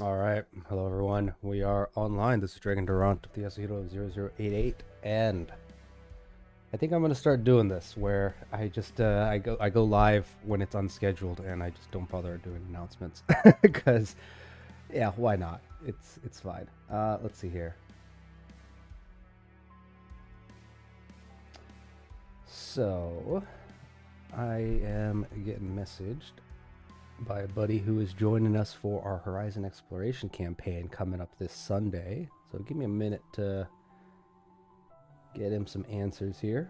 Alright, hello everyone. We are online. This is Dregn Durant with the Yasuhiro88ch, and I think I'm gonna start doing this where I just I go live when it's unscheduled and I just don't bother doing announcements because yeah, why not? It's fine. Let's see here. So I am getting messaged by a buddy who is joining us for our Horizon Exploration campaign coming up this Sunday. So give me a minute to get him some answers here.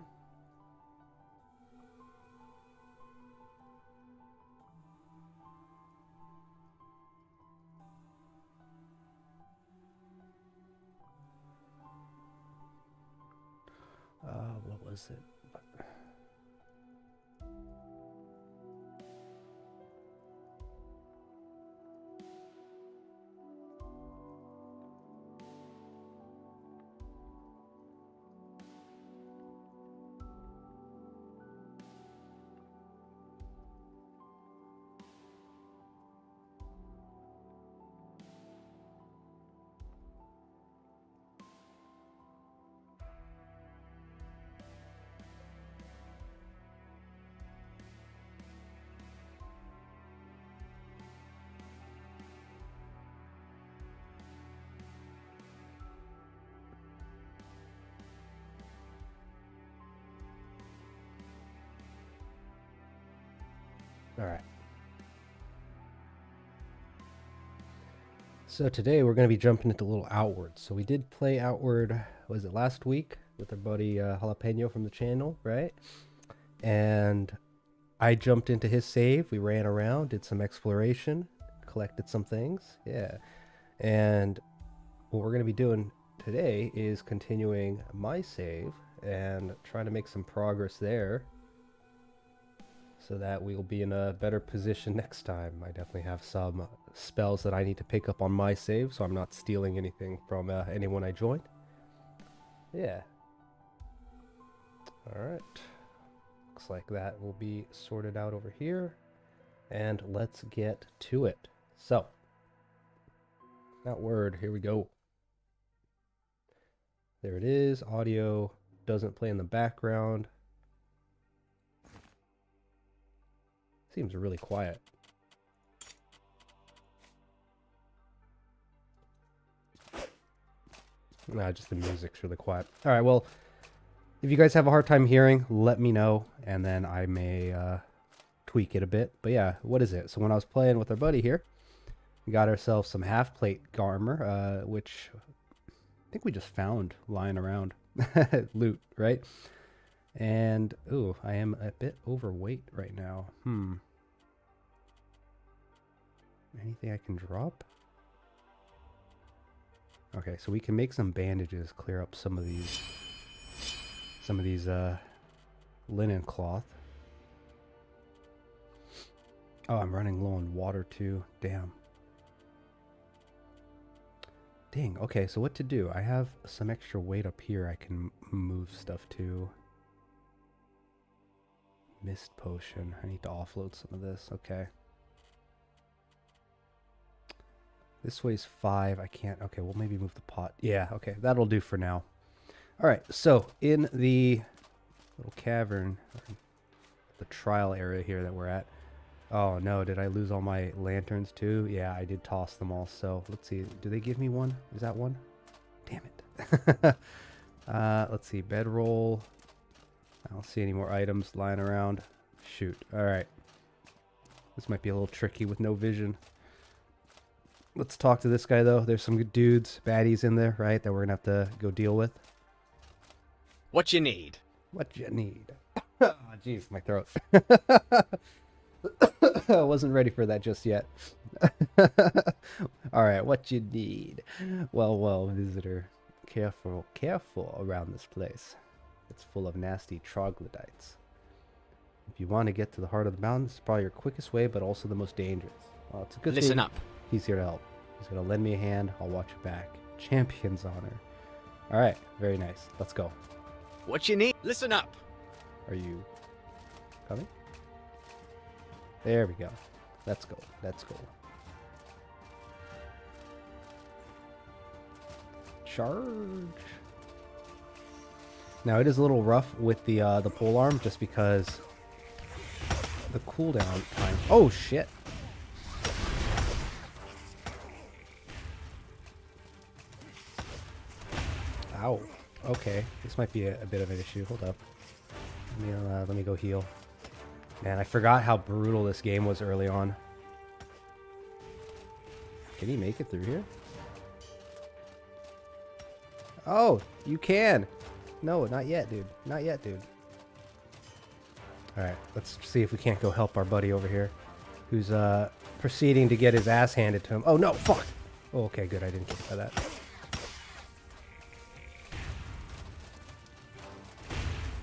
What was it? All right. So today we're going to be jumping into a little Outward. So we did play Outward, was it last week, with our buddy Jalapeno from the channel, right? And I jumped into his save. We ran around, did some exploration, collected some things, yeah. And what we're going to be doing today is continuing my save and trying to make some progress there, so that we'll be in a better position next time. I definitely have some spells that I need to pick up on my save, so I'm not stealing anything from anyone I joined. Yeah. Alright. Looks like that will be sorted out over here. And let's get to it. So, Outward, here we go. There it is. Audio doesn't play in the background. Seems really quiet. Nah, just the music's really quiet. All right, well, if you guys have a hard time hearing, let me know, and then I may tweak it a bit. But yeah, what is it? So when I was playing with our buddy here, we got ourselves some half-plate armor, which I think we just found lying around. Loot, right? And, ooh, I am a bit overweight right now. Anything I can drop? Okay, so we can make some bandages, clear up some of these linen cloth. Oh, I'm running low on water too. Damn. Dang, okay, so what to do? I have some extra weight up here I can move stuff to. Mist potion. I need to offload some of this. Okay. This weighs 5. I can't. Okay, we'll maybe move the pot. Yeah, okay, that'll do for now. All right, so in the little cavern, the trial area here that we're at. Oh no, did I lose all my lanterns too? Yeah, I did toss them all. So let's see. Do they give me one? Is that one? Damn it. Let's see. Bedroll. I don't see any more items lying around. Shoot. All right. This might be a little tricky with no vision. Let's talk to this guy, though. There's some good dudes, baddies in there, right, that we're going to have to go deal with. What you need? What you need? Oh, jeez, my throat. I wasn't ready for that just yet. All right, what you need? Well, visitor. Careful around this place. It's full of nasty troglodytes. If you want to get to the heart of the mountain, it's probably your quickest way, but also the most dangerous. Well, it's a good Listen thing. up. He's here to help. He's going to lend me a hand. I'll watch your back. Champion's honor. All right. Very nice. Let's go. What you need? Listen up. Are you coming? There we go. Let's go. Let's go. Charge. Now it is a little rough with the pole arm just because the cooldown time. Oh shit. Ow. Okay, this might be a bit of an issue. Hold up. Let me go heal. Man, I forgot how brutal this game was early on. Can he make it through here? Oh, you can. No, not yet, dude. Not yet, dude. Alright, let's see if we can't go help our buddy over here, who's proceeding to get his ass handed to him. Oh no, fuck! Oh, okay, good, I didn't get by that.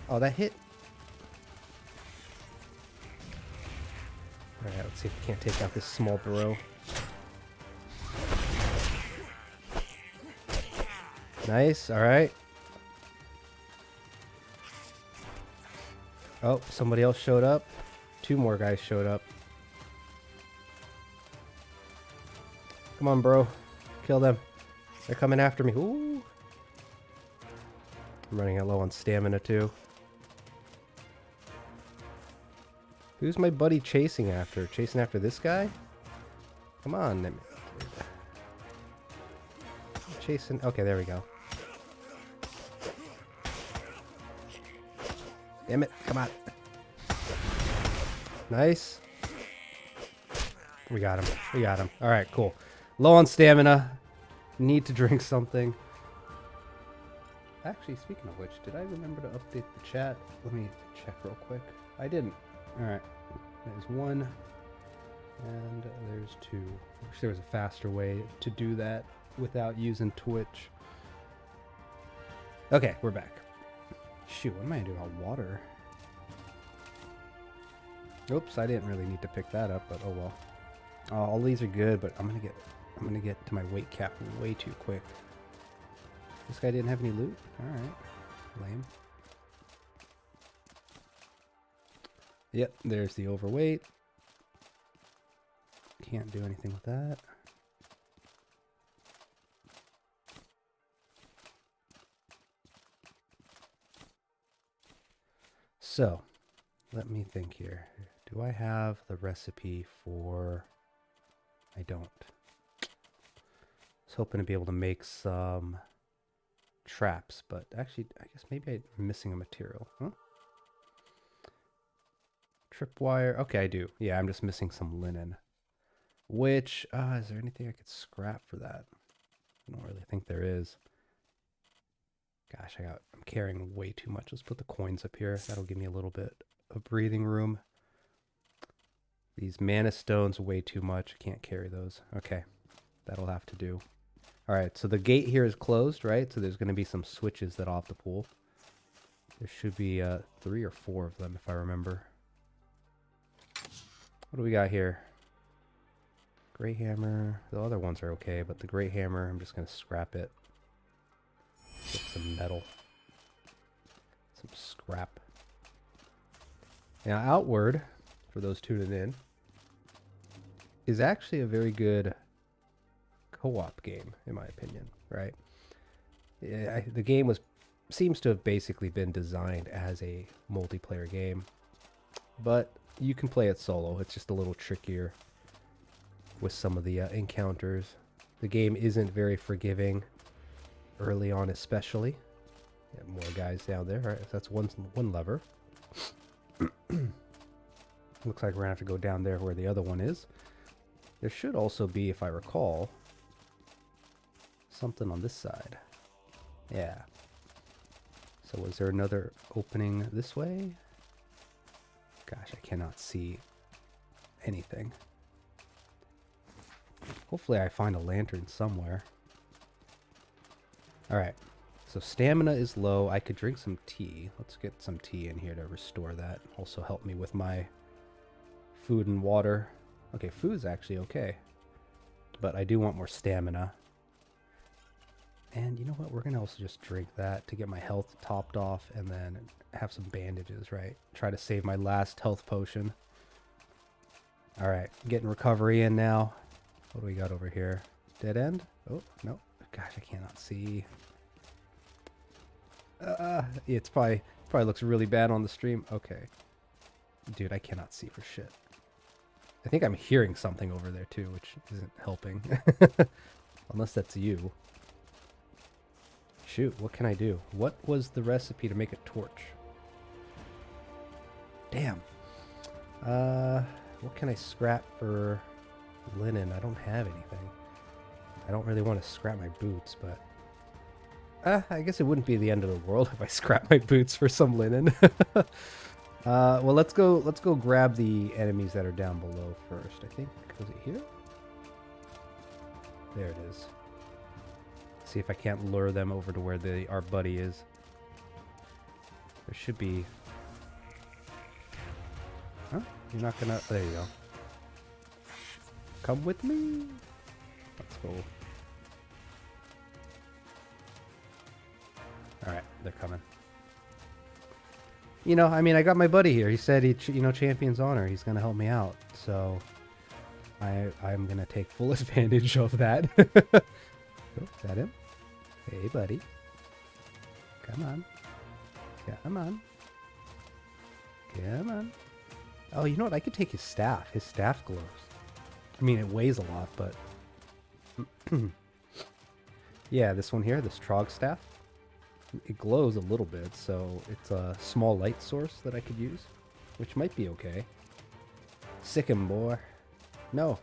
Oh, that hit? Alright, let's see if we can't take out this small bro. Nice, alright. Oh, somebody else showed up. 2 more guys showed up. Come on, bro. Kill them. They're coming after me. Ooh. I'm running out low on stamina, too. Who's my buddy chasing after? Chasing after this guy? Come on. Chasing. Okay, there we go. Damn it. Come on. Nice. We got him. We got him. Alright, cool. Low on stamina. Need to drink something. Actually, speaking of which, did I remember to update the chat? Let me check real quick. I didn't. Alright. There's 1. And there's 2. I wish there was a faster way to do that without using Twitch. Okay, we're back. Shoot, what am I doing about water? Oops, I didn't really need to pick that up, but oh well. All these are good, but I'm gonna get to my weight cap way too quick. This guy didn't have any loot? Alright. Lame. Yep, there's the overweight. Can't do anything with that. So, let me think here. Do I have the recipe for... I don't. I was hoping to be able to make some traps, but actually, I guess maybe I'm missing a material. Huh? Tripwire. Okay, I do. Yeah, I'm just missing some linen. Which, is there anything I could scrap for that? I don't really think there is. Gosh, I'm carrying way too much. Let's put the coins up here. That'll give me a little bit of breathing room. These mana stones, way too much. I can't carry those. Okay, that'll have to do. All right, so the gate here is closed, right? So there's going to be some switches that I'll have to pull. There should be 3 or 4 of them, if I remember. What do we got here? Great hammer. The other ones are okay, but the great hammer, I'm just going to scrap it. Get some metal. Some scrap. Now, Outward, for those tuning in, is actually a very good co-op game, in my opinion, right? The game seems to have basically been designed as a multiplayer game, but you can play it solo. It's just a little trickier with some of the encounters. The game isn't very forgiving early on, especially. More guys down there. All right, so that's one lever. Looks like we're gonna have to go down there where the other one is. There should also be, if I recall, something on this side. Yeah. So was there another opening this way? Gosh, I cannot see anything. Hopefully I find a lantern somewhere. Alright, so stamina is low. I could drink some tea. Let's get some tea in here to restore that. Also help me with my food and water. Okay, food's actually okay. But I do want more stamina. And you know what? We're going to also just drink that to get my health topped off and then have some bandages, right? Try to save my last health potion. Alright, getting recovery in now. What do we got over here? Dead end? Oh, no. Gosh, I cannot see. It's probably looks really bad on the stream. Okay. Dude, I cannot see for shit. I think I'm hearing something over there too, which isn't helping. Unless that's you. Shoot, what can I do? What was the recipe to make a torch? Damn. What can I scrap for linen? I don't have anything. I don't really want to scrap my boots, but I guess it wouldn't be the end of the world if I scrap my boots for some linen. Well, let's go grab the enemies that are down below first. I think, was it here? There it is. See if I can't lure them over to where our buddy is. There should be... Huh? You're not gonna... There you go. Come with me. Let's go. Alright, they're coming. You know, I mean, I got my buddy here. He said champion's honor. He's gonna help me out. So, I'm gonna take full advantage of that. Oh, is that him? Hey, buddy. Come on. Come on. Come on. Oh, you know what? I could take his staff. His staff glows. I mean, it weighs a lot, but... yeah, this one here, this Trog staff. It glows a little bit, so it's a small light source that I could use, which might be okay. Sick him, boy. No.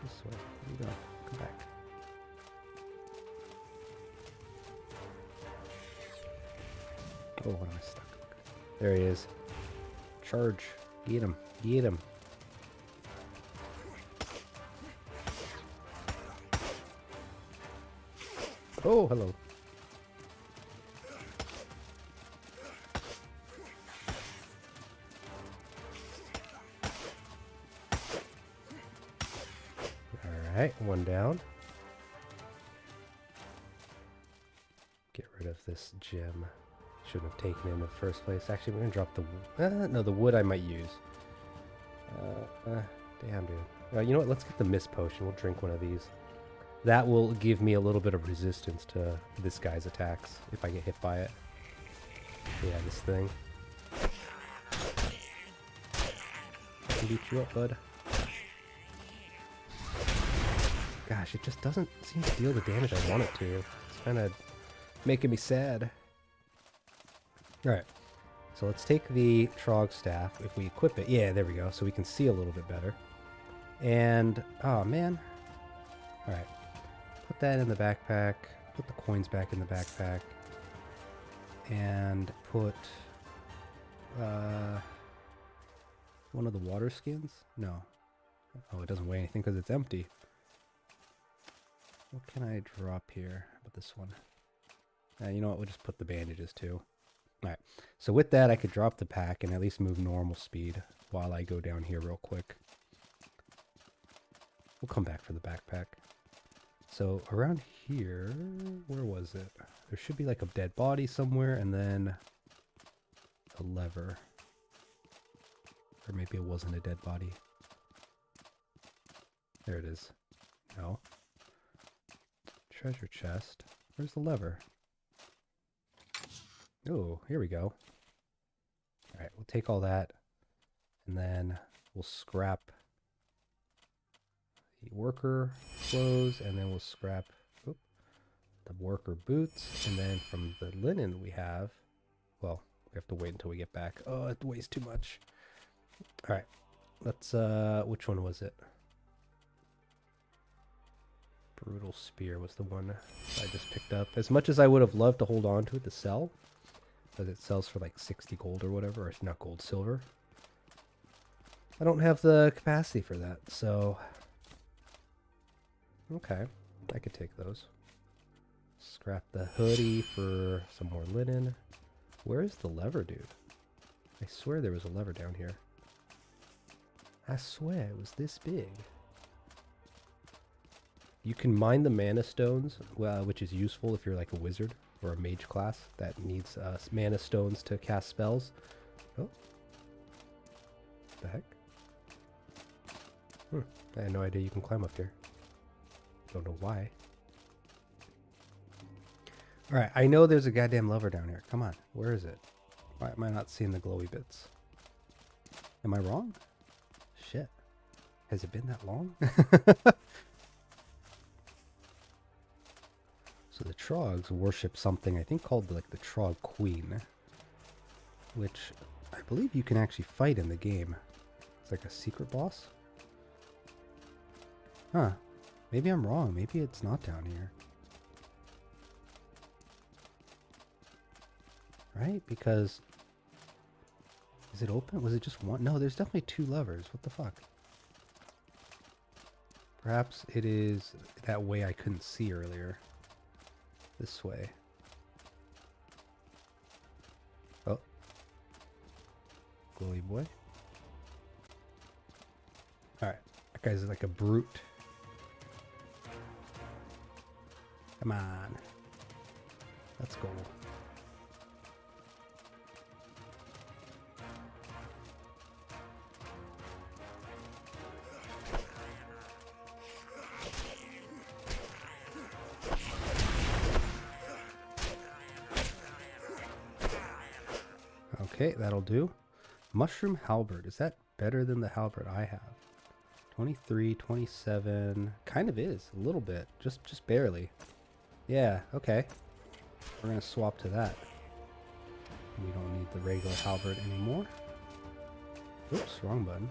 This way. Where you going? Come back. Oh, what am I stuck? There he is. Charge. Get him. Get him. Oh, hello. Alright, one down. Get rid of this gem. Shouldn't have taken it in the first place. Actually, we're gonna drop the... no, the wood I might use. Damn, dude. You know what? Let's get the mist potion. We'll drink one of these. That will give me a little bit of resistance to this guy's attacks if I get hit by it. Yeah, this thing. I can beat you up, bud. Gosh, it just doesn't seem to deal the damage I want it to. It's kind of making me sad. Alright, so let's take the Trog staff. If we equip it, yeah, there we go. So we can see a little bit better. And, oh man. Alright, put that in the backpack. Put the coins back in the backpack. And put one of the water skins? No. Oh, it doesn't weigh anything because it's empty. What can I drop here? How about this one? You know what? We'll just put the bandages too. Alright, so with that I could drop the pack and at least move normal speed while I go down here real quick. We'll come back for the backpack. So around here, where was it? There should be like a dead body somewhere and then a lever. Or maybe it wasn't a dead body. There it is. No. Treasure chest. Where's the lever? Oh, here we go. Alright, we'll take all that, and then we'll scrap the worker clothes, and then we'll scrap the worker boots, and then from the linen we have, well, we have to wait until we get back. Oh, it weighs too much. Alright, let's, which one was it? Brutal Spear was the one I just picked up. As much as I would have loved to hold on to it to sell, because it sells for like 60 gold or whatever, or it's not gold, silver. I don't have the capacity for that, so... Okay, I could take those. Scrap the hoodie for some more linen. Where is the lever, dude? I swear there was a lever down here. I swear it was this big. You can mine the mana stones, which is useful if you're like a wizard or a mage class that needs mana stones to cast spells. Oh. What the heck? I had no idea you can climb up here. Don't know why. Alright, I know there's a goddamn lever down here. Come on, where is it? Why am I not seeing the glowy bits? Am I wrong? Shit. Has it been that long? So the Trogs worship something I think called like the Trog Queen, which I believe you can actually fight in the game. It's like a secret boss. Huh. Maybe I'm wrong. Maybe it's not down here. Right? Because... Is it open? Was it just one? No, there's definitely two levers. What the fuck? Perhaps it is that way I couldn't see earlier. This way. Oh. Glowy boy. Alright. That guy's like a brute. Come on. Let's go. Okay, that'll do. Mushroom halberd. Is that better than the halberd I have? 23, 27. Kind of is. A little bit. Just barely. Yeah, okay. We're going to swap to that. We don't need the regular halberd anymore. Oops, wrong button.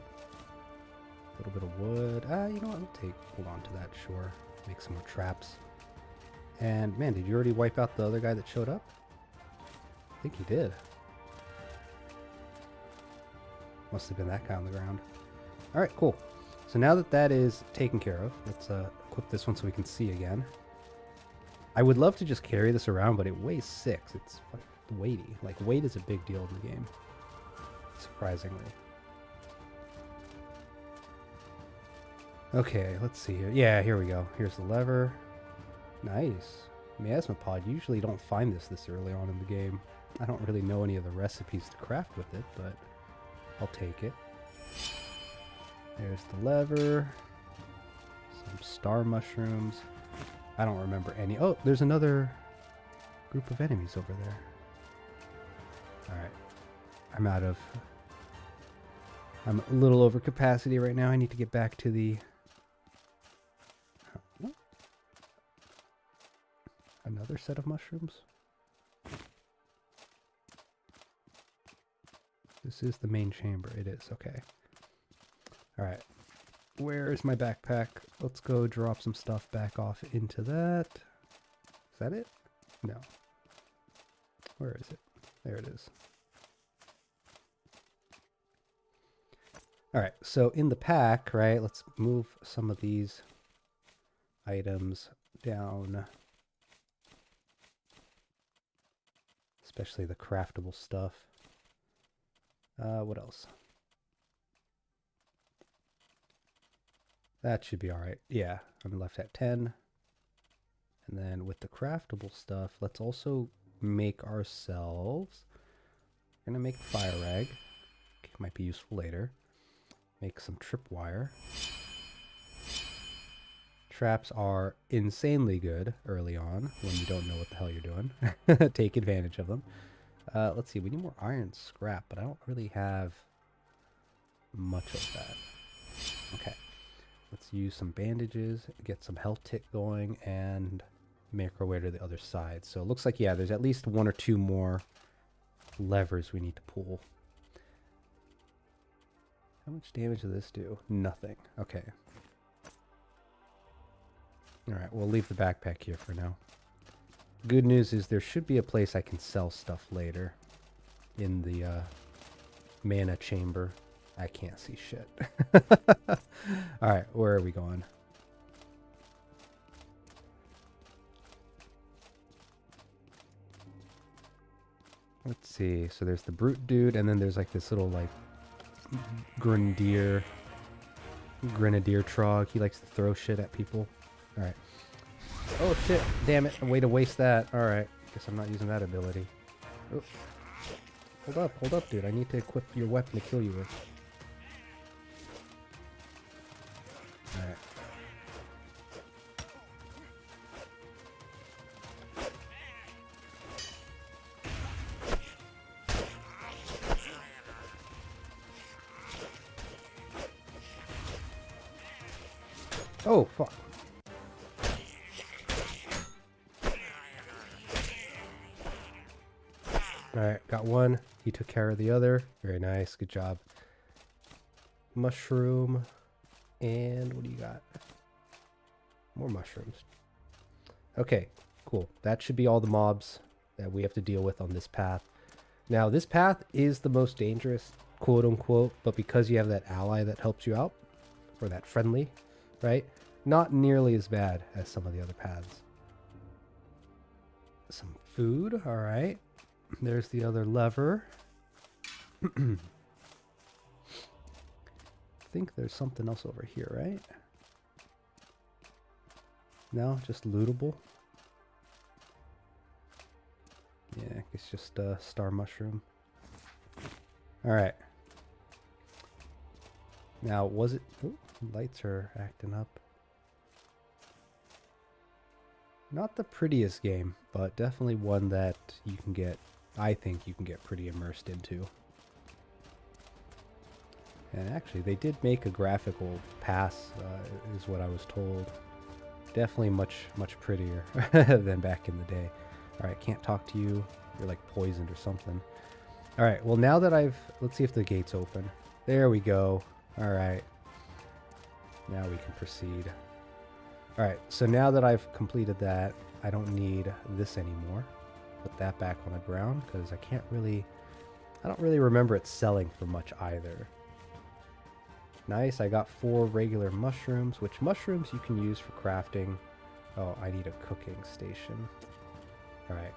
A little bit of wood. You know what? Hold on to that, sure. Make some more traps. And, man, did you already wipe out the other guy that showed up? I think he did. Must have been that guy on the ground. Alright, cool. So now that that is taken care of, let's equip this one so we can see again. I would love to just carry this around, but it weighs 6. It's weighty. Like, weight is a big deal in the game. Surprisingly. Okay, let's see here. Yeah, here we go. Here's the lever. Nice. Miasma pod. You usually don't find this early on in the game. I don't really know any of the recipes to craft with it, but I'll take it. There's the lever. Some star mushrooms. I don't remember any. Oh, there's another group of enemies over there. Alright. I'm a little over capacity right now. I need to get back to the... Another set of mushrooms? This is the main chamber. It is. Okay. Alright. Where is my backpack? Let's go drop some stuff back off into that. Is that it? No. Where is it? There it is. Alright, so in the pack, right, let's move some of these items down. Especially the craftable stuff. What else? That should be alright. Yeah, I'm left at 10. And then with the craftable stuff, let's also make ourselves... We're going to make fire rag. Might be useful later. Make some tripwire. Traps are insanely good early on when you don't know what the hell you're doing. Take advantage of them. Let's see, we need more iron scrap, but I don't really have much of that. Okay. Let's use some bandages, get some health tick going, and make our way to the other side. So it looks like, yeah, there's at least 1 or 2 more levers we need to pull. How much damage does this do? Nothing. Okay. Alright, we'll leave the backpack here for now. Good news is there should be a place I can sell stuff later in the mana chamber. I can't see shit. Alright, where are we going? Let's see. So there's the brute dude, and then there's like this little like grenadier trog. He likes to throw shit at people. Alright. Oh shit, damn it. Way to waste that. Alright. Guess I'm not using that ability. Oh. Hold up, dude. I need to equip your weapon to kill you with. Alright. Oh, fuck. Alright, got one. He took care of the other. Very nice. Good job. Mushroom. And what do you got? More mushrooms. Okay, cool. That should be all the mobs that we have to deal with on this path. Now, this path is the most dangerous, quote unquote, but because you have that ally that helps you out, or that friendly, right? Not nearly as bad as some of the other paths. Some food, all right. There's the other lever. I think there's something else over here, right? No, just lootable. Yeah, it's just a star mushroom. Alright. Now, was it... Oh, lights are acting up. Not the prettiest game, but definitely one that you can get... I think you can get pretty immersed into. And actually, they did make a graphical pass, is what I was told. Definitely much prettier than back in the day. Alright, can't talk to you. You're like poisoned or something. Alright, well now that I've... Let's see if the gate's open. There we go. Alright. Now we can proceed. Alright, so now that I've completed that, I don't need this anymore. Put that back on the ground, because I can't really... I don't really remember it selling for much either. Nice, I got 4 regular mushrooms, which mushrooms you can use for crafting. Oh, I need a cooking station. Alright.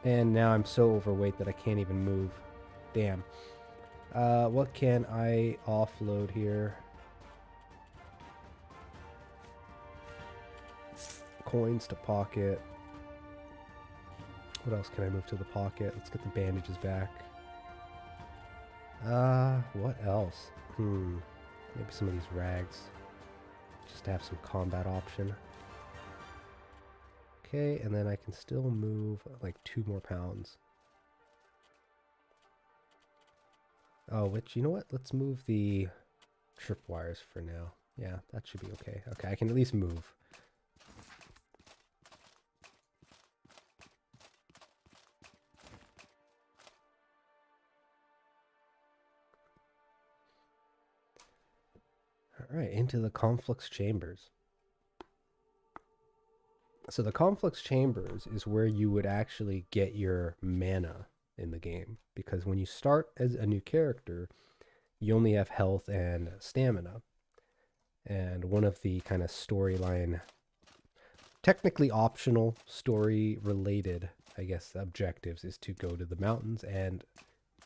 And now I'm so overweight that I can't even move. Damn. What can I offload here? Coins to pocket. What else can I move to the pocket? Let's get the bandages back. What else? Maybe some of these rags. Just to have some combat option. Okay, and then I can still move like 2 more pounds. Oh, which, you know what? Let's move the tripwires for now. Yeah, that should be okay. Okay, I can at least move. Alright, into the conflux chambers. So the conflux chambers is where you would actually get your mana in the game. Because when you start as a new character, you only have health and stamina. And one of the kind of storyline, technically optional story related, I guess, objectives is to go to the mountains and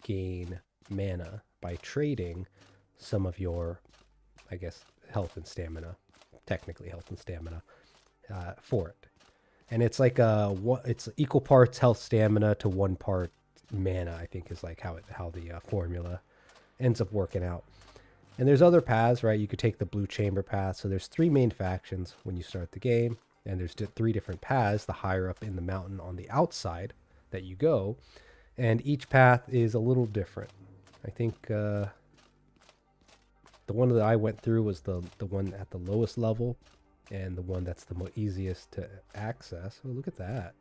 gain mana by trading some of your, I guess, health and stamina, technically health and stamina, for it. And it's like it's equal parts health stamina to 1 part mana, I think is like how the formula ends up working out. And there's other paths, right? You could take the blue chamber path. So there's 3 main factions when you start the game, and there's 3 different paths, the higher up in the mountain on the outside that you go, and each path is a little different. I think the one that I went through was the one at the lowest level, and the one that's the easiest to access. Oh, look at that.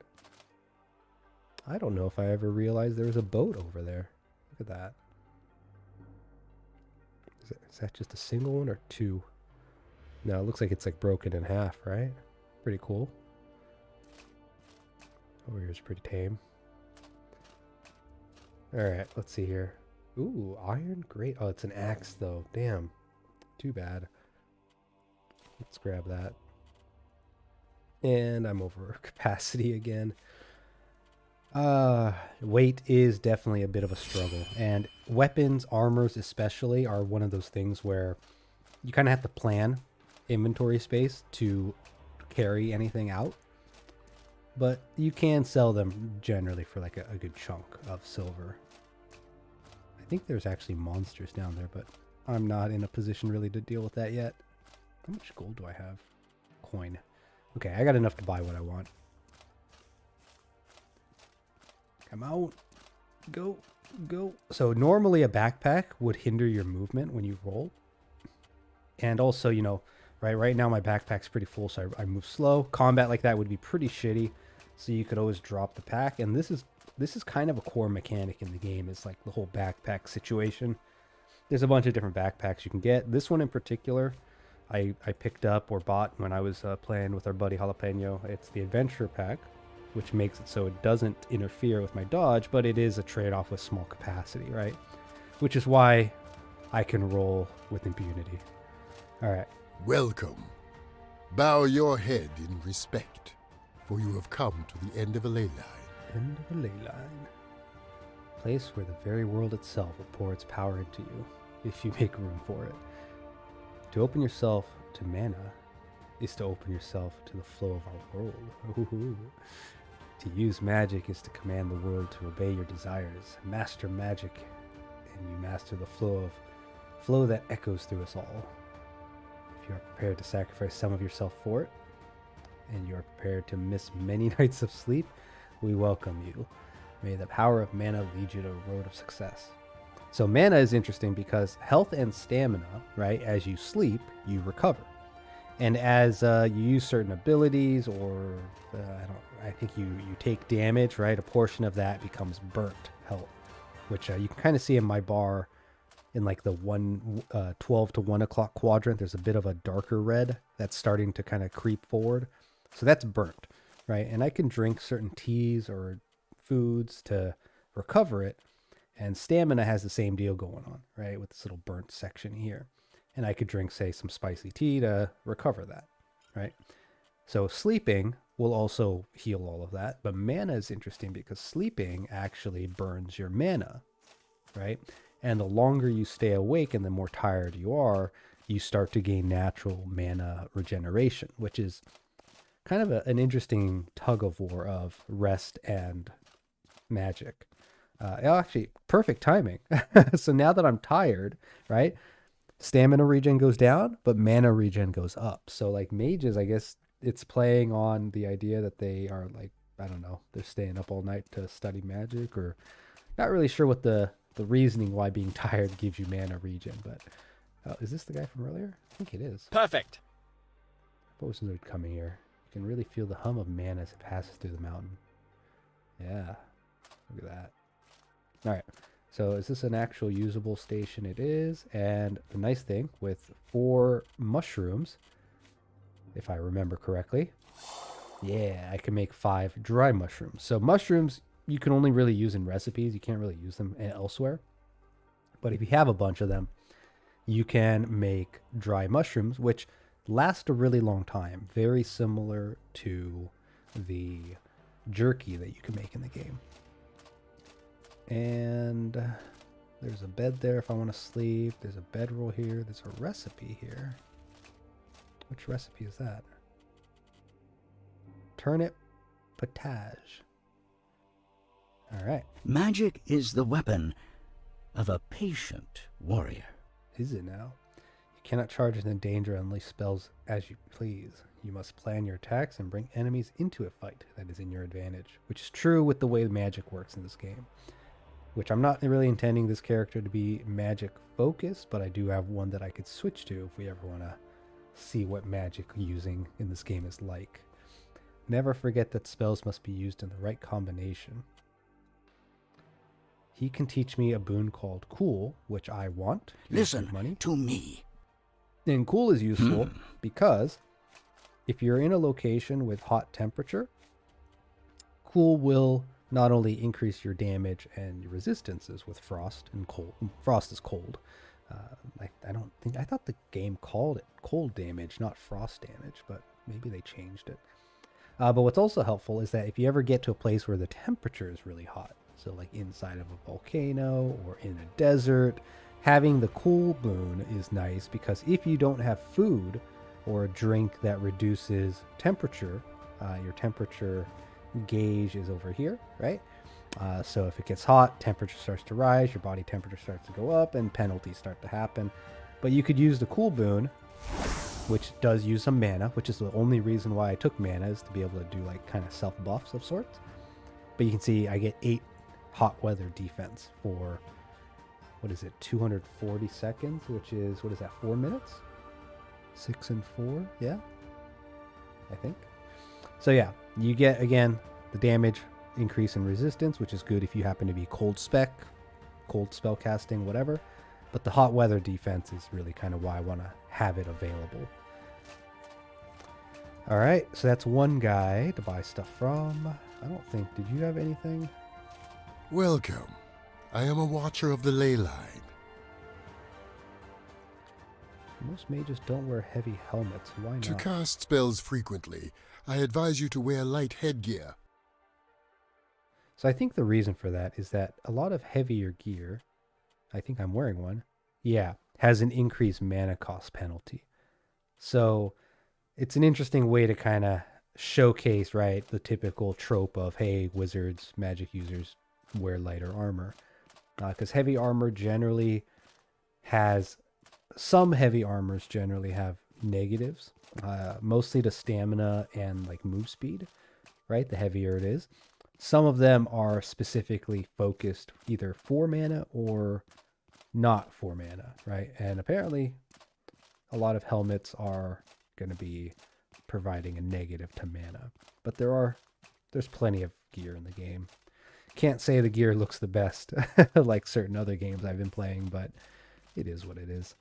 I don't know if I ever realized there was a boat over there. Look at that. Is that just a single one or 2? No, it looks like it's like broken in half, right? Pretty cool. Over here's pretty tame. Alright, let's see here. Ooh, iron grate. Oh, it's an axe though. Damn. Too bad. Let's grab that. And I'm over capacity again. Weight is definitely a bit of a struggle. And weapons, armors especially, are one of those things where you kind of have to plan inventory space to carry anything out. But you can sell them generally for like a good chunk of silver. I think there's actually monsters down there, but I'm not in a position really to deal with that yet. How much gold do I have? Coin. Okay, I got enough to buy what I want. Come out. Go. Go. So normally a backpack would hinder your movement when you roll. And also, you know, right? Right now my backpack's pretty full, so I move slow. Combat like that would be pretty shitty, so you could always drop the pack. And this is kind of a core mechanic in the game. It's like the whole backpack situation. There's a bunch of different backpacks you can get. This one in particular, I picked up or bought when I was playing with our buddy Jalapeno. It's the Adventure Pack, which makes it so it doesn't interfere with my dodge, but it is a trade-off with small capacity, right? Which is why I can roll with impunity. All right. Welcome. Bow your head in respect, for you have come to the end of a ley line. End of a ley line. Place where the very world itself will pour its power into you, if you make room for it. To open yourself to mana is to open yourself to the flow of our world. Ooh. To use magic is to command the world to obey your desires. Master magic, and you master the flow that echoes through us all. If you are prepared to sacrifice some of yourself for it, and you are prepared to miss many nights of sleep, we welcome you. May the power of mana lead you to a road of success. So mana is interesting because health and stamina, right, as you sleep, you recover. And as you use certain abilities or, I think you take damage, right, a portion of that becomes burnt health, which you can kind of see in my bar in like the 12 to 1 o'clock quadrant. There's a bit of a darker red that's starting to kind of creep forward. So that's burnt, right? And I can drink certain teas or foods to recover it. And stamina has the same deal going on, right? With this little burnt section here. And I could drink, say, some spicy tea to recover that, right? So sleeping will also heal all of that. But mana is interesting because sleeping actually burns your mana, right? And the longer you stay awake and the more tired you are, you start to gain natural mana regeneration, which is kind of an interesting tug of war of rest and magic. Actually, perfect timing. So now that I'm tired, right? Stamina regen goes down, but mana regen goes up. So like mages, I guess it's playing on the idea that they are like, I don't know, they're staying up all night to study magic, or not really sure what the reasoning why being tired gives you mana regen. But is this the guy from earlier? I think it is. Perfect. Potions are coming here. You can really feel the hum of mana as it passes through the mountain. Yeah, look at that. All right, so is this an actual usable station? It is. And the nice thing with 4 mushrooms, if I remember correctly, yeah, I can make 5 dry mushrooms. So mushrooms you can only really use in recipes. You can't really use them elsewhere. But if you have a bunch of them, you can make dry mushrooms, which last a really long time. Very similar to the jerky that you can make in the game. And there's a bed there if I want to sleep. There's a bedroll here. There's a recipe here. Which recipe is that? Turnip potage. All right. Magic is the weapon of a patient warrior. Is it now? You cannot charge into danger and unleash spells as you please. You must plan your attacks and bring enemies into a fight that is in your advantage, which is true with the way magic works in this game. Which I'm not really intending this character to be magic focused, but I do have one that I could switch to if we ever want to see what magic using in this game is like. Never forget that spells must be used in the right combination. He can teach me a boon called Cool, which I want. Listen money. to me. And Cool is useful because if you're in a location with hot temperature, Cool will not only increase your damage and your resistances with frost and cold. Frost is cold. I thought the game called it cold damage, not frost damage, but maybe they changed it. But what's also helpful is that if you ever get to a place where the temperature is really hot, so like inside of a volcano or in a desert, having the cool boon is nice because if you don't have food or a drink that reduces temperature, your temperature gauge is over here, right? So if it gets hot, temperature starts to rise, your body temperature starts to go up, and penalties start to happen. But you could use the cool boon, which does use some mana, which is the only reason why I took mana, is to be able to do like kind of self buffs of sorts. But you can see I get 8 hot weather defense for, what is it, 240 seconds, which is, what is that, 4 minutes? 6 and 4, yeah, I think. So yeah, you get, again, the damage increase in resistance, which is good if you happen to be cold spell casting, whatever. But the hot weather defense is really kind of why I want to have it available. All right, so that's one guy to buy stuff from. I don't think, did you have anything? Welcome. I am a watcher of the ley line. Most mages don't wear heavy helmets. Why not? To cast spells frequently, I advise you to wear light headgear. So I think the reason for that is that a lot of heavier gear, I think I'm wearing one, yeah, has an increased mana cost penalty. So it's an interesting way to kind of showcase, right, the typical trope of, hey, wizards, magic users wear lighter armor. Because heavy armor generally has, some heavy armors generally have negatives, mostly to stamina and like move speed, right? The heavier it is. Some of them are specifically focused either for mana or not for mana, right? And apparently a lot of helmets are going to be providing a negative to mana. But there's plenty of gear in the game. Can't say the gear looks the best like certain other games I've been playing, but it is what it is.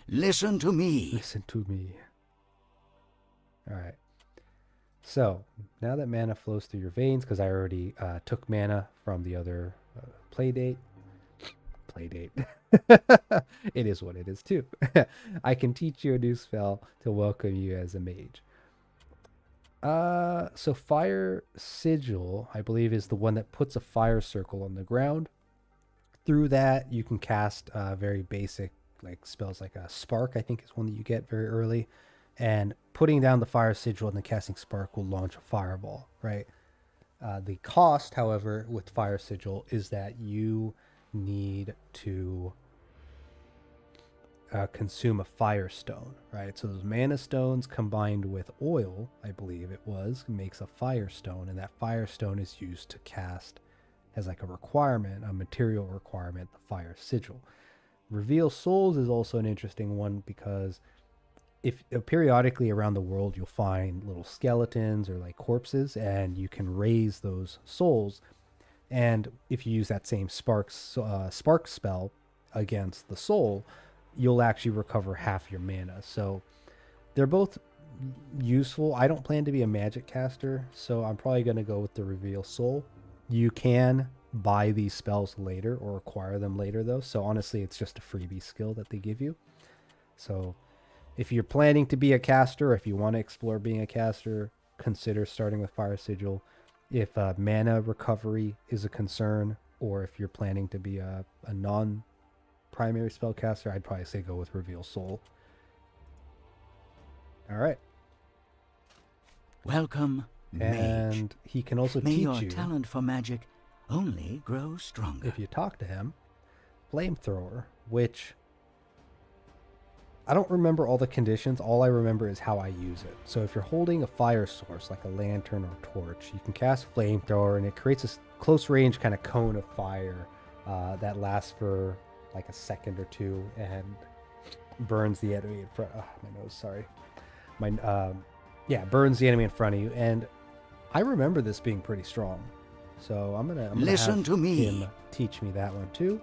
Listen to me. Listen to me. All right. So now that mana flows through your veins, because I already took mana from the other playdate. It is what it is too. I can teach you a new spell to welcome you as a mage. So Fire Sigil, I believe, is the one that puts a fire circle on the ground. Through that, you can cast very basic like spells, like a Spark, I think is one that you get very early. And putting down the Fire Sigil and the casting Spark will launch a fireball, right? The cost, however, with Fire Sigil is that you need to consume a fire stone, right? So those mana stones combined with oil, I believe it was, makes a fire stone, and that fire stone is used to cast as like a requirement, a material requirement, the Fire Sigil. Reveal Souls is also an interesting one because if periodically around the world you'll find little skeletons or like corpses, and you can raise those souls, and if you use that same spark spell against the soul, you'll actually recover half your mana. So they're both useful. I don't plan to be a magic caster, so I'm probably going to go with the Reveal Soul. You can buy these spells later or acquire them later though, so honestly it's just a freebie skill that they give you. So if you're planning to be a caster, or if you want to explore being a caster, consider starting with Fire Sigil. If mana recovery is a concern, or if you're planning to be a non-primary spellcaster, I'd probably say go with Reveal Soul. All right. Welcome, And mage. he can also May teach your you, talent for magic only grow stronger. if you talk to him, Flamethrower, which I don't remember all the conditions. All I remember is how I use it. So if you're holding a fire source like a lantern or torch, you can cast Flamethrower, and it creates a close range kind of cone of fire that lasts for like a second or two and burns the enemy in front. Oh, my nose, sorry. Burns the enemy in front of you. And I remember this being pretty strong. So I'm gonna Listen have to me. him teach me that one too.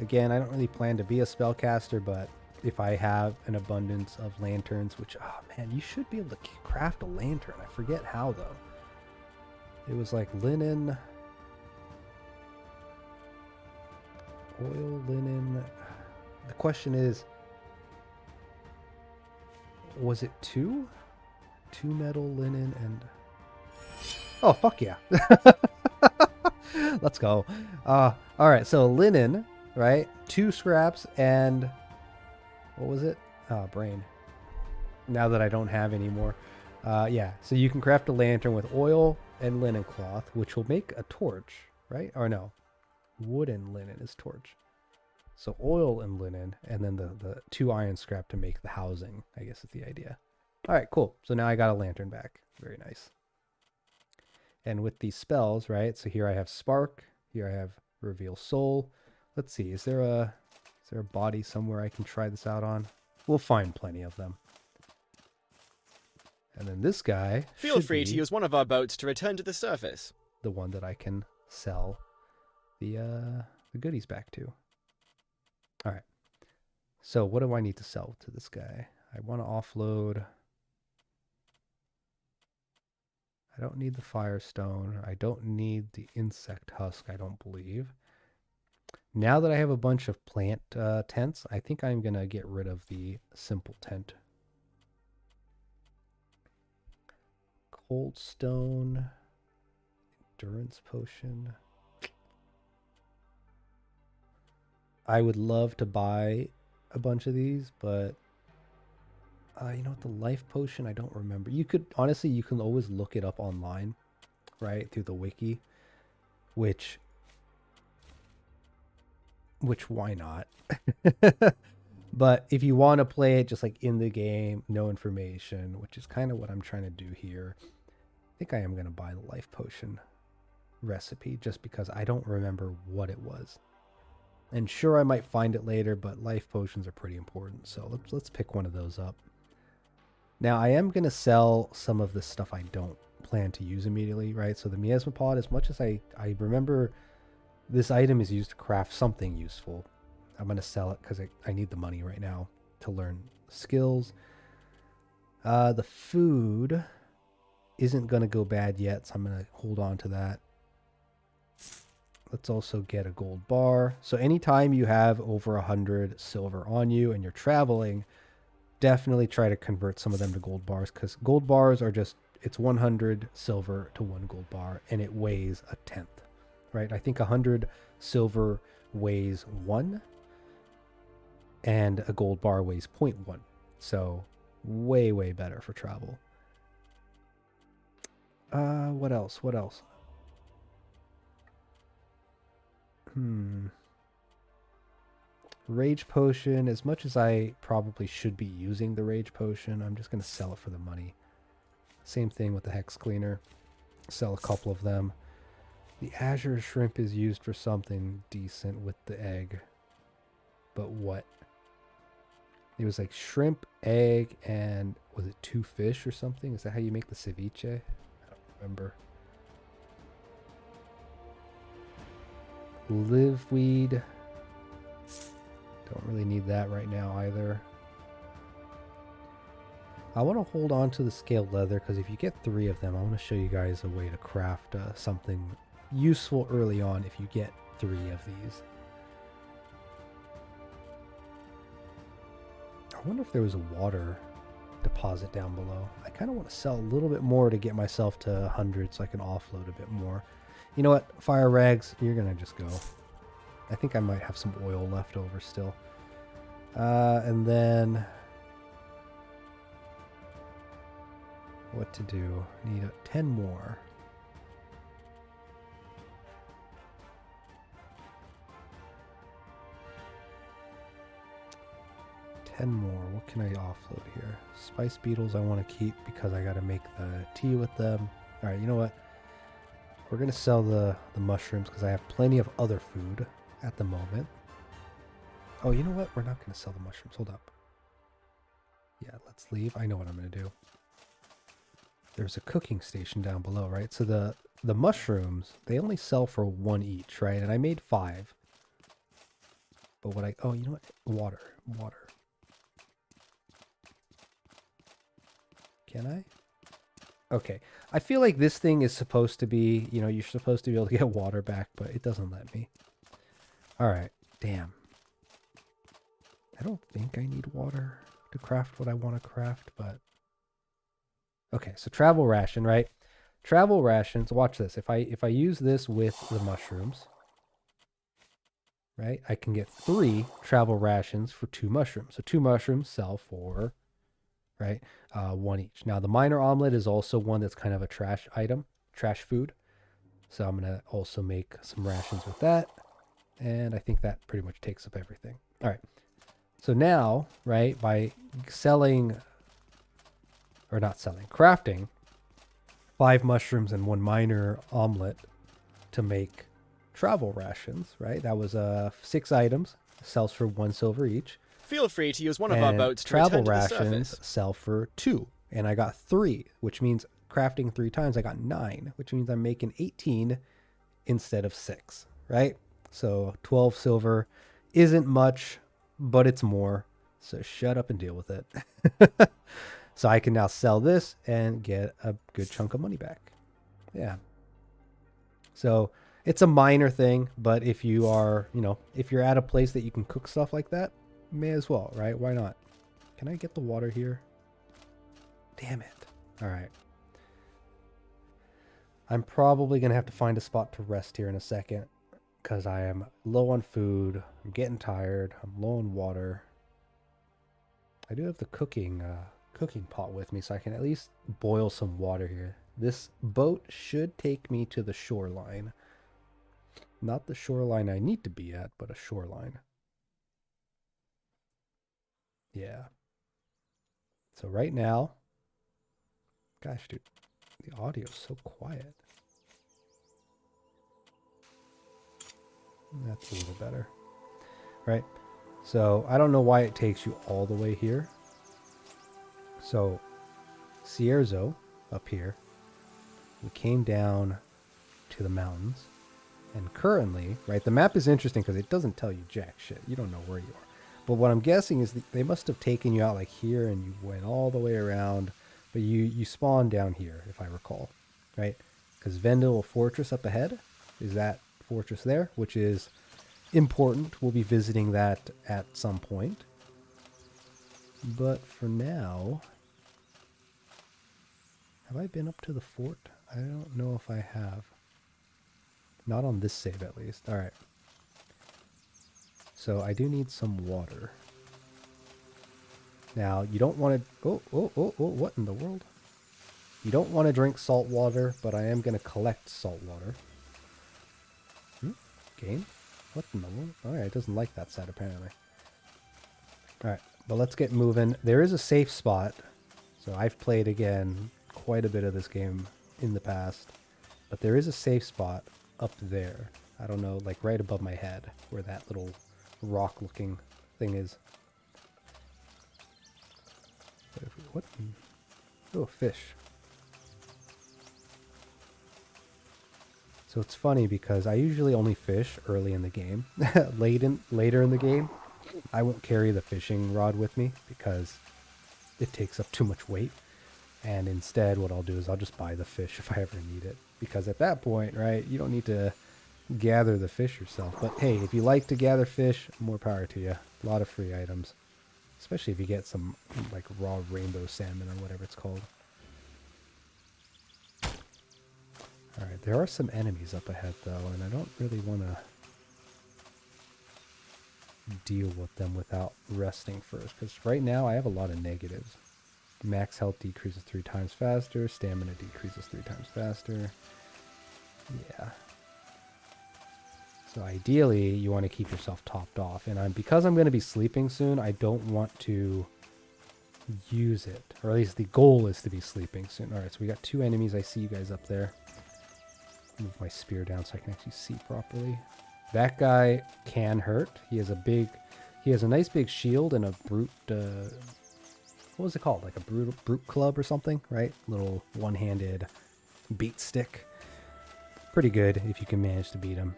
Again, I don't really plan to be a spellcaster, but if I have an abundance of lanterns, which, oh man, you should be able to craft a lantern. I forget how though. It was like linen, oil, linen. The question is, was it two metal, linen, and oh fuck yeah. Let's go. All right, so linen, right? 2 scraps and what was it? Oh, brain. Now that I don't have any more. Yeah, so you can craft a lantern with oil and linen cloth, which will make a torch, right? Or no, wood and linen is torch. So oil and linen, and then the 2 iron scrap to make the housing, I guess is the idea. All right, cool. So now I got a lantern back. Very nice. And with these spells, right? So here I have Spark. Here I have Reveal Soul. Let's see. Is there a body somewhere I can try this out on? We'll find plenty of them. And then this guy Feel should free be to use one of our boats to return to the surface. the one that I can sell the goodies back to. All right. So what do I need to sell to this guy? I want to offload. I don't need the firestone. I don't need the insect husk, I don't believe. Now that I have a bunch of plant tents, I think I'm going to get rid of the simple tent. Cold stone. Endurance potion. I would love to buy a bunch of these, but you know what, the life potion, I don't remember. You could, honestly, you can always look it up online, right, through the wiki, which why not? But if you want to play it just like in the game, no information, which is kind of what I'm trying to do here, I think I am going to buy the life potion recipe just because I don't remember what it was. And sure, I might find it later, but life potions are pretty important, so let's pick one of those up. Now, I am going to sell some of the stuff I don't plan to use immediately, right? So the miasma pod, as much as I remember this item is used to craft something useful, I'm going to sell it because I need the money right now to learn skills. The food isn't going to go bad yet, so I'm going to hold on to that. Let's also get a gold bar. So anytime you have over 100 silver on you and you're traveling, definitely try to convert some of them to gold bars, because gold bars are just, it's 100 silver to 1 gold bar, and it weighs a tenth, right? I think 100 silver weighs 1, and a gold bar weighs 0.1. So way, way better for travel. What else? What else? Rage potion, as much as I probably should be using the rage potion, I'm just going to sell it for the money. Same thing with the hex cleaner. Sell a couple of them. The azure shrimp is used for something decent with the egg. But what? It was like shrimp, egg, and was it 2 fish or something? Is that how you make the ceviche? I don't remember. Liveweed. Don't really need that right now either. I want to hold on to the scaled leather because if you get 3 of them, I want to show you guys a way to craft something useful early on if you get 3 of these. I wonder if there was a water deposit down below. I kind of want to sell a little bit more to get myself to 100 so I can offload a bit more. You know what? Fire rags, you're going to just go. I think I might have some oil left over still. And then what to do? Need 10 more. What can I offload here? Spice beetles I want to keep because I got to make the tea with them. All right, you know what? We're going to sell the mushrooms because I have plenty of other food at the moment. Oh, you know what? We're not going to sell the mushrooms. Hold up. Yeah, let's leave. I know what I'm going to do. There's a cooking station down below, right? So the mushrooms, they only sell for 1 each, right? And I made 5. But what oh, you know what? Water. Can I? Okay. I feel like this thing is supposed to be, you know, you're supposed to be able to get water back, but it doesn't let me. All right. Damn. I don't think I need water to craft what I want to craft, but okay. So travel ration, right? Travel rations. Watch this. If I use this with the mushrooms, right? I can get 3 travel rations for 2 mushrooms. So 2 mushrooms sell for, right, 1 each. Now the miner omelet is also one that's kind of a trash item, trash food. So I'm gonna also make some rations with that. And I think that pretty much takes up everything. All right. So now, right, by crafting 5 mushrooms and 1 miner omelet to make travel rations, right? That was 6 items, sells for 1 silver each. Feel free to use one of our And boats to travel return to the rations surface. sell for 2, and I got 3, which means crafting 3 times I got 9, which means I'm making 18 instead of 6, right? So 12 silver isn't much, but it's more. So shut up and deal with it. So I can now sell this and get a good chunk of money back. Yeah. So it's a minor thing, but if you are, if you're at a place that you can cook stuff like that, may as well, right? Why not? Can I get the water here? Damn it. All right. I'm probably going to have to find a spot to rest here in a second because I am low on food. I'm getting tired. I'm low on water. I do have the cooking pot with me, so I can at least boil some water here. This boat should take me to the shoreline. Not the shoreline I need to be at, but a shoreline. Yeah. So right now, gosh, dude, the audio is so quiet. That's a little better, right? So I don't know why it takes you all the way here. So Cierzo up here, we came down to the mountains, and currently, right, the map is interesting because it doesn't tell you jack shit. You don't know where you are. But what I'm guessing is they must have taken you out like here and you went all the way around, but you spawned down here, if I recall, right? Because Vendel Fortress up ahead is that fortress there, which is important. We'll be visiting that at some point. But for now, have I been up to the fort? I don't know if I have. Not on this save, at least. All right. So I do need some water. Now, you don't want to... Oh, what in the world? You don't want to drink salt water, but I am going to collect salt water. Game? What in the world? Oh, yeah, it doesn't like that set, apparently. All right, but let's get moving. There is a safe spot. So I've played, again, quite a bit of this game in the past. But there is a safe spot up there. I don't know, like right above my head, where that little rock-looking thing is. What? Oh, fish. So it's funny because I usually only fish early in the game. Later in the game, I won't carry the fishing rod with me because it takes up too much weight. And instead, what I'll do is I'll just buy the fish if I ever need it. Because at that point, right, you don't need to gather the fish yourself. But hey, if you like to gather fish, more power to you. A lot of free items. Especially if you get some like raw rainbow salmon or whatever it's called. Alright, there are some enemies up ahead though, and I don't really want to deal with them without resting first. Because right now I have a lot of negatives. Max health decreases 3 times faster. Stamina decreases 3 times faster. Yeah. So ideally, you want to keep yourself topped off. And because I'm going to be sleeping soon, I don't want to use it. Or at least the goal is to be sleeping soon. Alright, so we got 2 enemies. I see you guys up there. Move my spear down so I can actually see properly. That guy can hurt. He has a nice big shield and a brute... what was it called? Like a brute club or something, right? Little one-handed beat stick. Pretty good if you can manage to beat him.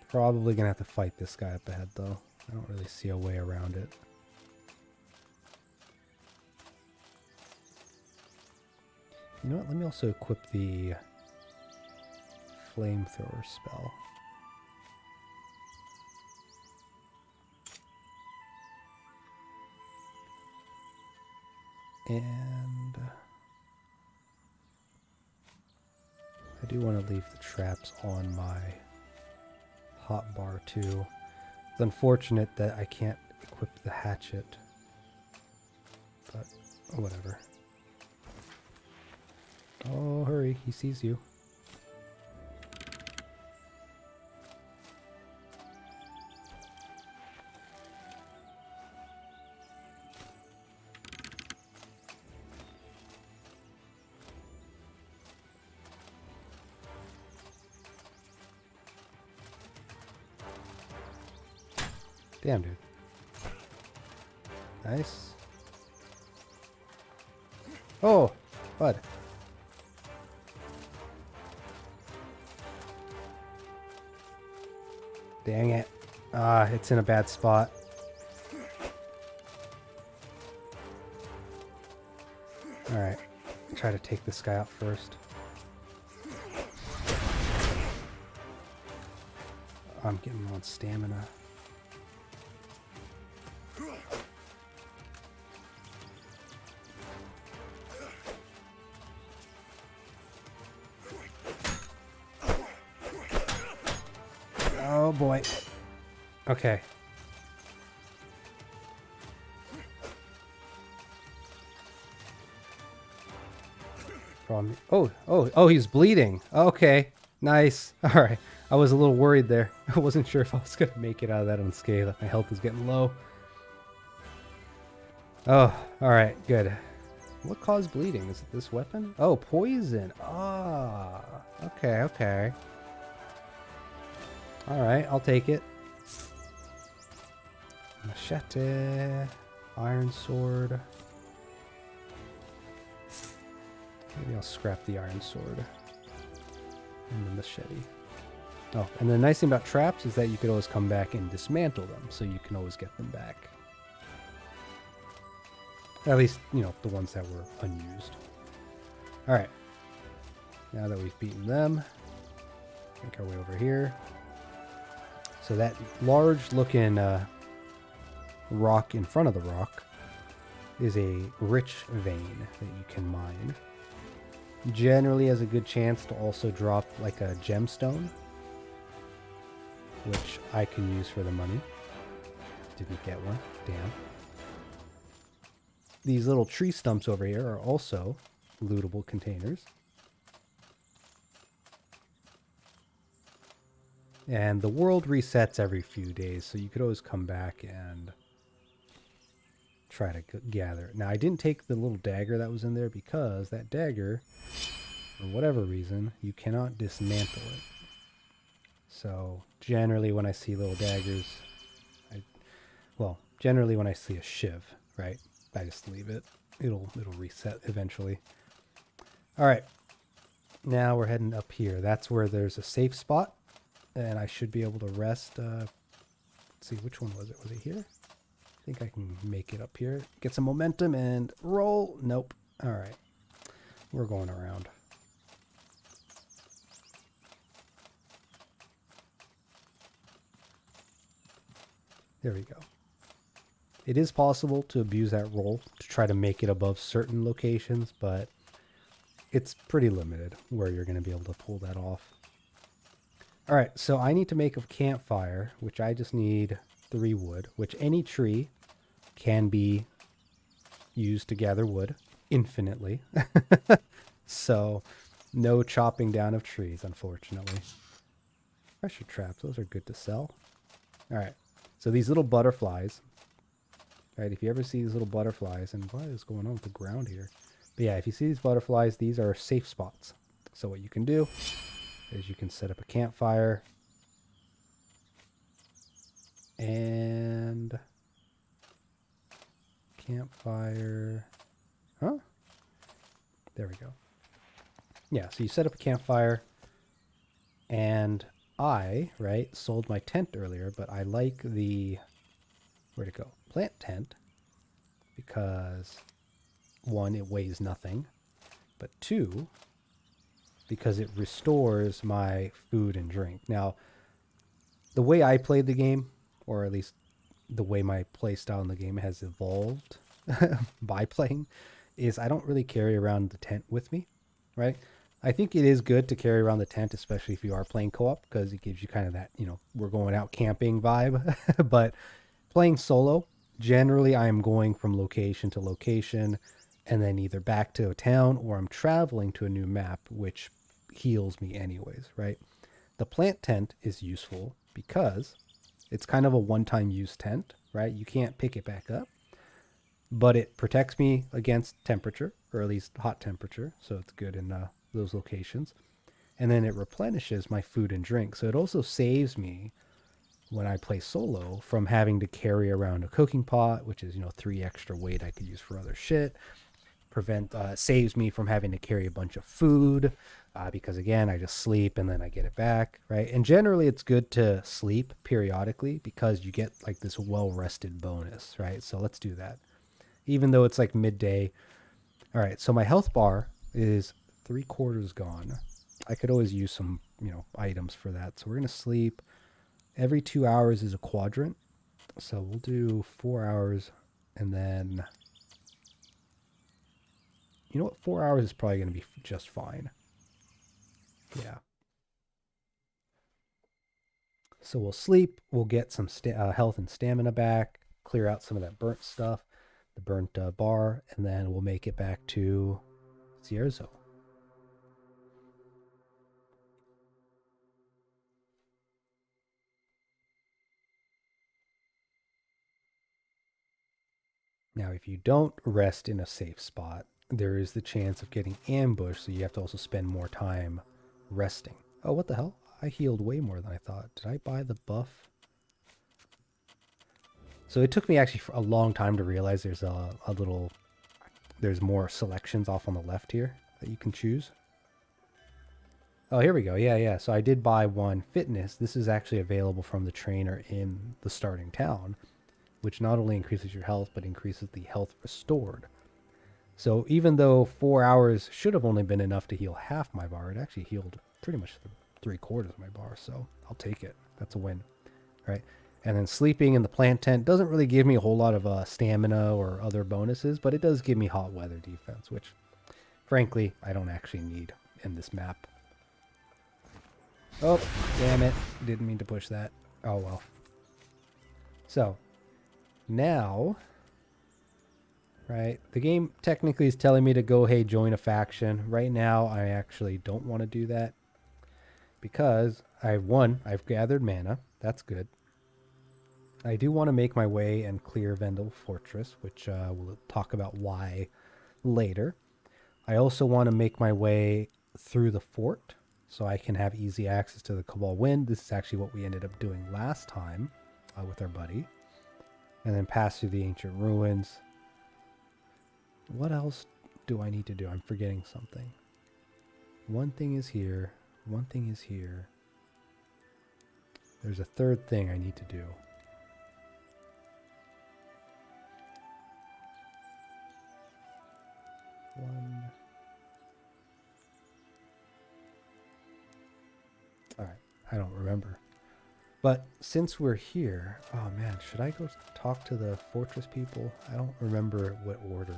Probably gonna have to fight this guy up ahead though. I don't really see a way around it. You know what? Let me also equip the flamethrower spell. And I do want to leave the traps on my hotbar too. It's unfortunate that I can't equip the hatchet, but whatever. Oh, hurry, he sees you. Damn, dude. Nice. Oh, bud. Dang it. Ah, it's in a bad spot. Alright. Try to take this guy out first. I'm getting on stamina. Oh boy. Okay. Problem. Oh, he's bleeding. Okay. Nice. All right. I was a little worried there. I wasn't sure if I was going to make it out of that unscathed. My health is getting low. Oh, all right. Good. What caused bleeding? Is it this weapon? Oh, poison. Ah. Okay, okay. All right. I'll take it. Machete. Iron sword. Maybe I'll scrap the iron sword. And the machete. Oh, and the nice thing about traps is that you could always come back and dismantle them, so you can always get them back. At least, you know, the ones that were unused. Alright. Now that we've beaten them, make our way over here. So that large looking rock in front of the rock is a rich vein that you can mine. Generally has a good chance to also drop like a gemstone, which I can use for the money. Didn't get one. Damn. These little tree stumps over here are also lootable containers. And the world resets every few days, so you could always come back and try to gather it. Now, I didn't take the little dagger that was in there because that dagger, for whatever reason, you cannot dismantle it. So, generally when I see little daggers, generally when I see a shiv, right, I just leave it. It'll reset eventually. All right. Now we're heading up here. That's where there's a safe spot, and I should be able to rest. Let's see, which one was it? Was it here? I think I can make it up here. Get some momentum and roll. Nope. All right. We're going around. There we go. It is possible to abuse that roll to try to make it above certain locations, but it's pretty limited where you're going to be able to pull that off. All right, so I need to make a campfire, which I just need 3 wood, which any tree can be used to gather wood infinitely. So no chopping down of trees, unfortunately. Pressure traps, those are good to sell. All right, so these little butterflies, right? If you ever see these little butterflies, and what is going on with the ground here? But yeah, if you see these butterflies, these are safe spots. So what you can do is you can set up a campfire and campfire. Huh? There we go. Yeah, so you set up a campfire, and I, right, sold my tent earlier, but I like the, where'd it go? Plant tent, because 1, it weighs nothing, but 2, because it restores my food and drink. Now, the way I played the game, or at least the way my play style in the game has evolved by playing, is I don't really carry around the tent with me, right? I think it is good to carry around the tent, especially if you are playing co-op, because it gives you kind of that, you know, we're going out camping vibe. But playing solo, generally I am going from location to location and then either back to a town or I'm traveling to a new map, which heals me anyways, right? The plant tent is useful because it's kind of a one-time use tent, right? You can't pick it back up, but it protects me against temperature, or at least hot temperature, so it's good in those locations. And then it replenishes my food and drink, so it also saves me when I play solo from having to carry around a cooking pot, which is, 3 extra weight I could use for other shit. Saves me from having to carry a bunch of food because, again, I just sleep and then I get it back, right? And generally it's good to sleep periodically because you get like this well-rested bonus, right? So let's do that. Even though it's like midday. All right, so my health bar is 3/4 gone. I could always use some, items for that. So we're going to sleep. Every 2 hours is a quadrant. So we'll do 4 hours and then... You know what? 4 hours is probably going to be just fine. Yeah. So we'll sleep. We'll get some health and stamina back. Clear out some of that burnt stuff. The burnt bar. And then we'll make it back to Cierzo. Now, if you don't rest in a safe spot, there is the chance of getting ambushed, so you have to also spend more time resting. Oh, what the hell? I healed way more than I thought. Did I buy the buff? So it took me actually a long time to realize there's there's more selections off on the left here that you can choose. Oh, here we go. Yeah. So I did buy one fitness. This is actually available from the trainer in the starting town, which not only increases your health, but increases the health restored. So even though 4 hours should have only been enough to heal half my bar, it actually healed pretty much 3/4 of my bar. So I'll take it. That's a win, right? And then sleeping in the plant tent doesn't really give me a whole lot of stamina or other bonuses, but it does give me hot weather defense, which frankly, I don't actually need in this map. Oh, damn it. Didn't mean to push that. Oh, well. So, now, right, the game technically is telling me to go, hey, join a faction. Right now, I actually don't want to do that because I've gathered mana. That's good. I do want to make my way and clear Vendel Fortress, which we'll talk about why later. I also want to make my way through the fort so I can have easy access to the Cabal Wind. This is actually what we ended up doing last time with our buddy. And then pass through the ancient ruins. What else do I need to do? I'm forgetting something. One thing is here. One thing is here. There's a third thing I need to do. Alright, I don't remember. But since we're here, oh man, should I go talk to the fortress people? I don't remember what order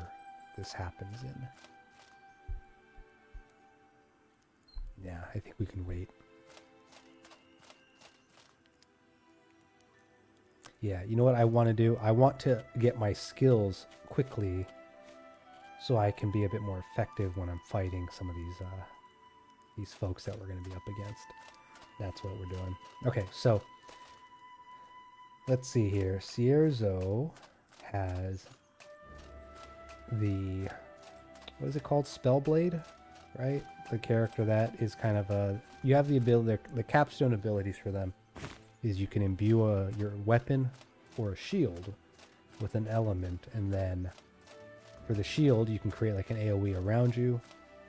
this happens in. Yeah, I think we can wait. Yeah, you know what I want to do? I want to get my skills quickly so I can be a bit more effective when I'm fighting some of these folks that we're going to be up against. That's what we're doing. Okay, so let's see here. Cierzo has the, what is it called? Spellblade, right? The character that is kind of a, you have the ability, the capstone abilities for them is you can imbue your weapon or a shield with an element, and then for the shield you can create like an AoE around you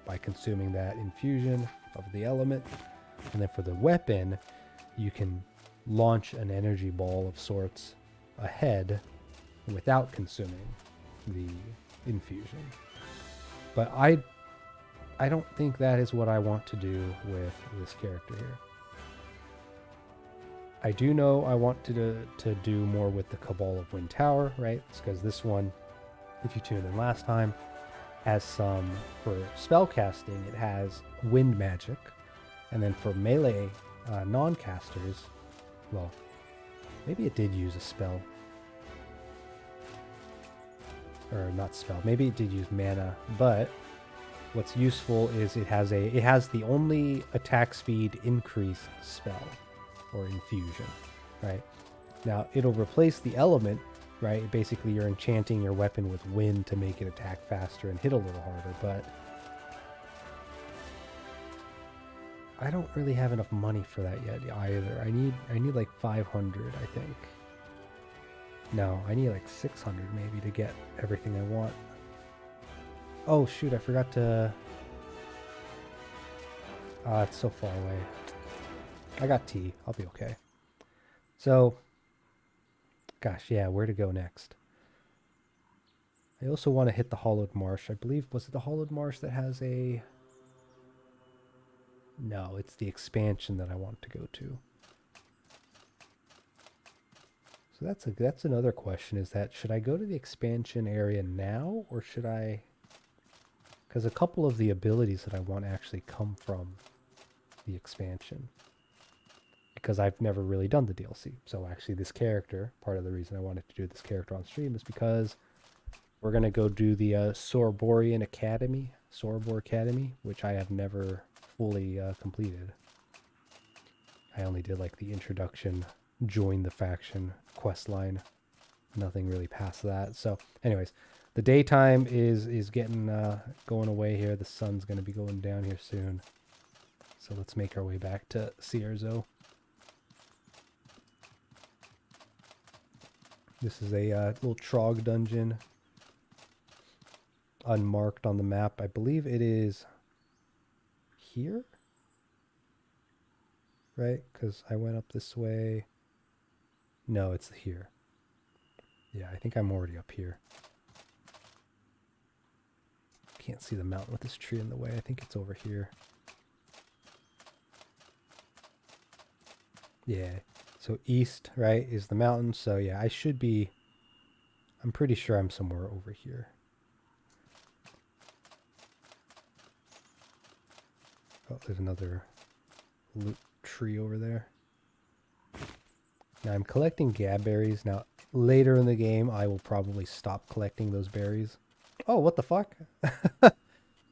by consuming that infusion of the element, and then for the weapon you can launch an energy ball of sorts ahead without consuming the infusion. But I don't think that is what I want to do with this character here. I do know I want to do more with the Cabal of Wind Tower, right? It's because this one, if you tuned in last time, has some, for spell casting, it has wind magic. And then for melee non-casters, well, maybe it did use a spell. Or not spell, maybe it did use mana, but what's useful is it has the only attack speed increase spell or infusion, right? Now it'll replace the element, right? Basically you're enchanting your weapon with wind to make it attack faster and hit a little harder, but I don't really have enough money for that yet either. I need like 500, I think. No, I need like 600 maybe to get everything I want. Oh shoot, I forgot to... it's so far away. I got tea. I'll be okay. So, gosh, yeah, where to go next? I also want to hit the Hollowed Marsh. I believe, was it the Hollowed Marsh that has a... No, it's the expansion that I want to go to. So that's another question, is that should I go to the expansion area now, or should I... Because a couple of the abilities that I want actually come from the expansion. Because I've never really done the DLC. So actually this character, part of the reason I wanted to do this character on stream is because we're going to go do the Sorobor Academy, which I have never fully completed. I only did like the introduction, join the faction quest line. Nothing really past that. So anyways, the daytime is getting going away here. The sun's going to be going down here soon. So let's make our way back to Cierzo. This is a little Trog dungeon. Unmarked on the map. I believe it is here? Right? Because I went up this way. No, it's here. Yeah, I think I'm already up here. Can't see the mountain with this tree in the way. I think it's over here. Yeah. So east, right, is the mountain. So yeah, I should be... I'm pretty sure I'm somewhere over here. Oh, there's another loot tree over there. Now I'm collecting gab berries. Now later in the game I will probably stop collecting those berries. Oh, what the fuck?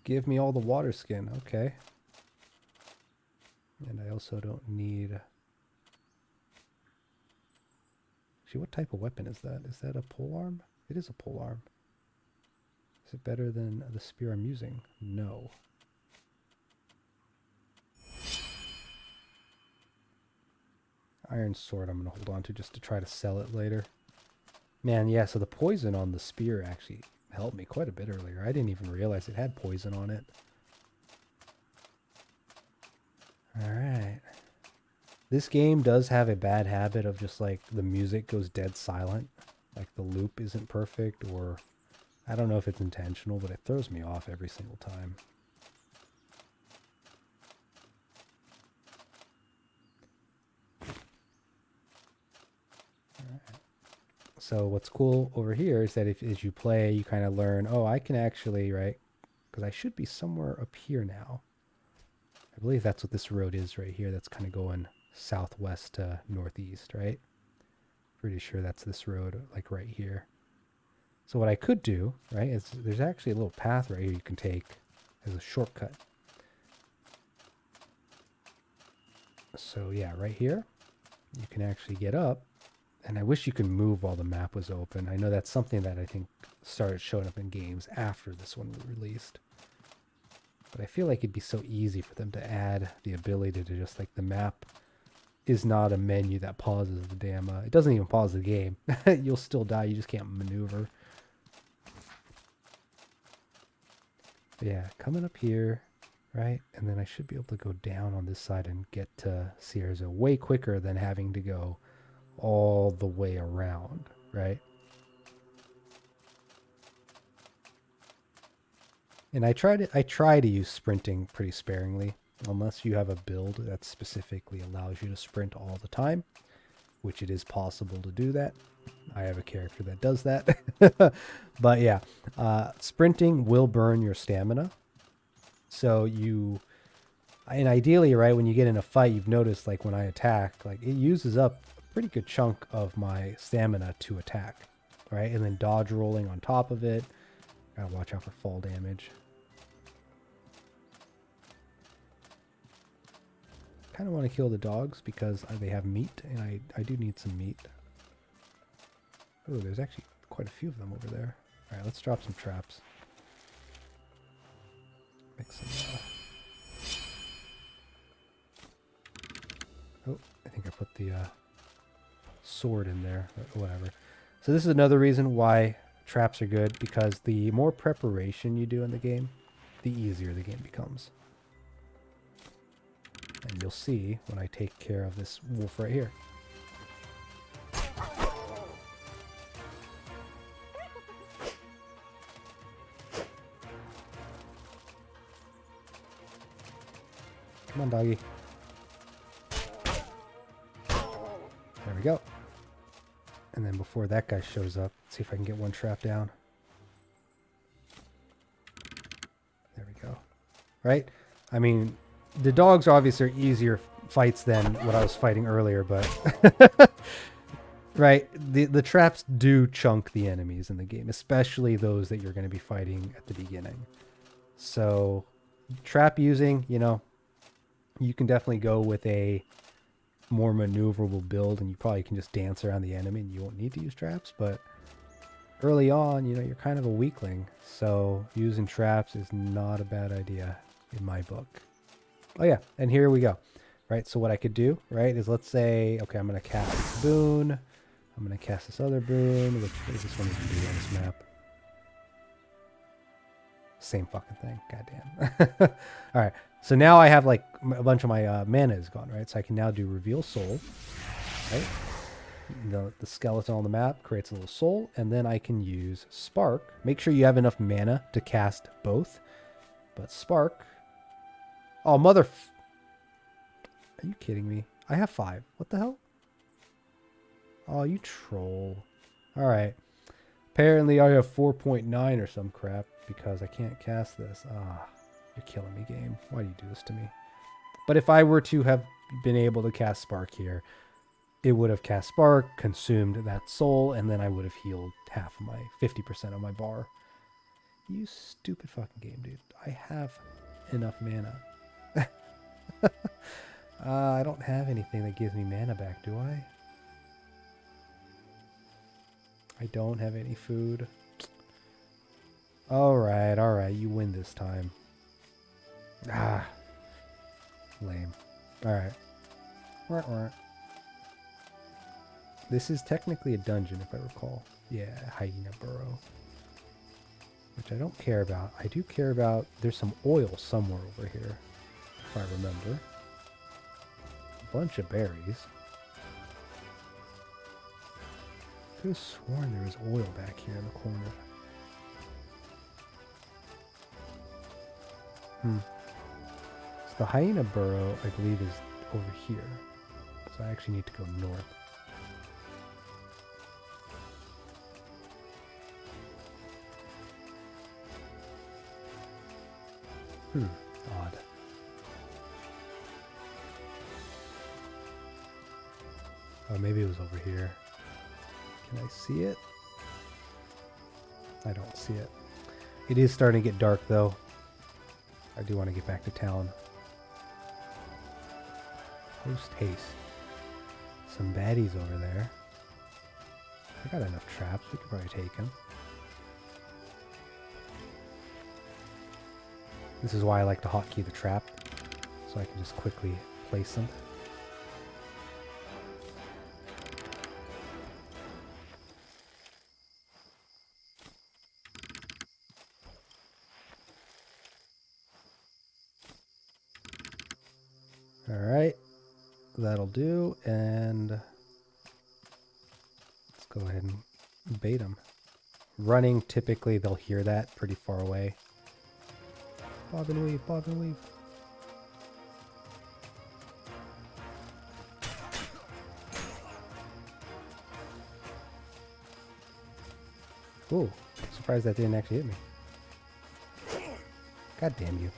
Give me all the water skin. Okay. And I also don't need... Actually, what type of weapon is that? Is that a polearm? It is a polearm. Is it better than the spear I'm using? No. Iron sword I'm going to hold on to just to try to sell it later. Man, yeah, so the poison on the spear actually helped me quite a bit earlier. I didn't even realize it had poison on it. Alright. This game does have a bad habit of just like the music goes dead silent. Like the loop isn't perfect, or I don't know if it's intentional, but it throws me off every single time. So what's cool over here is that as you play, you kind of learn, oh, I can actually, right? Because I should be somewhere up here now. I believe that's what this road is right here. That's kind of going southwest to northeast, right? Pretty sure that's this road, like right here. So what I could do, right, is there's actually a little path right here you can take as a shortcut. So yeah, right here, you can actually get up. And I wish you could move while the map was open. I know that's something that I think started showing up in games after this one was released. But I feel like it'd be so easy for them to add the ability to just like the map is not a menu that pauses the damn... it doesn't even pause the game. You'll still die. You just can't maneuver. But yeah, coming up here, right? And then I should be able to go down on this side and get to Cierzo way quicker than having to go all the way around, right? And I try to use sprinting pretty sparingly, unless you have a build that specifically allows you to sprint all the time, which it is possible to do that. I have a character that does that. But yeah, sprinting will burn your stamina. So and ideally, right, when you get in a fight, you've noticed like when I attack, like it uses up pretty good chunk of my stamina to attack, right? And then dodge rolling on top of it. Gotta watch out for fall damage. Kind of want to kill the dogs because they have meat, and I do need some meat. Oh, there's actually quite a few of them over there. All right, let's drop some traps. Make some... Oh, I think I put the sword in there, or whatever. So this is another reason why traps are good, because the more preparation you do in the game, the easier the game becomes. And you'll see when I take care of this wolf right here. Come on, doggy. There we go. And then before that guy shows up, let's see if I can get one trap down. There we go. Right? I mean, the dogs obviously are easier fights than what I was fighting earlier, but... right? The traps do chunk the enemies in the game, especially those that you're going to be fighting at the beginning. So, trap using, you know, you can definitely go with a more maneuverable build, and you probably can just dance around the enemy and you won't need to use traps. But early on, you know, you're kind of a weakling, so using traps is not a bad idea in my book. Oh yeah, and here we go. Right, so what I could do, right, is let's say, okay, I'm going to cast this boon. I'm going to cast this other boon. What does this one even do on this map? Same fucking thing. Goddamn. All right. So now I have like a bunch of my mana is gone, right? So I can now do Reveal Soul, right? The skeleton on the map creates a little soul, and then I can use Spark. Make sure you have enough mana to cast both. But Spark... Oh, mother... Are you kidding me? I have 5. What the hell? Oh, you troll. All right. Apparently I have 4.9 or some crap because I can't cast this. Ah, you're killing me, game. Why do you do this to me? But if I were to have been able to cast Spark here, it would have cast Spark, consumed that soul, and then I would have healed half of my 50% of my bar. You stupid fucking game, dude. I have enough mana. I don't have anything that gives me mana back, do I? I don't have any food. Alright, you win this time. Ah. Lame. Alright. This is technically a dungeon, if I recall. Yeah, Hyena Burrow. Which I don't care about. I do care about... There's some oil somewhere over here, if I remember. A bunch of berries. I could have sworn there was oil back here in the corner. So the Hyena Burrow, I believe, is over here. So I actually need to go north. Odd. Oh, maybe it was over here. Can I see it? I don't see it. It is starting to get dark, though. I do want to get back to town. Post haste. Some baddies over there. I got enough traps. We could probably take them. This is why I like to hotkey the trap, so I can just quickly place them. Alright, that'll do, and let's go ahead and bait them. Running, typically they'll hear that pretty far away. Bob and weave, bob and weave. Ooh, surprised that didn't actually hit me. God damn you.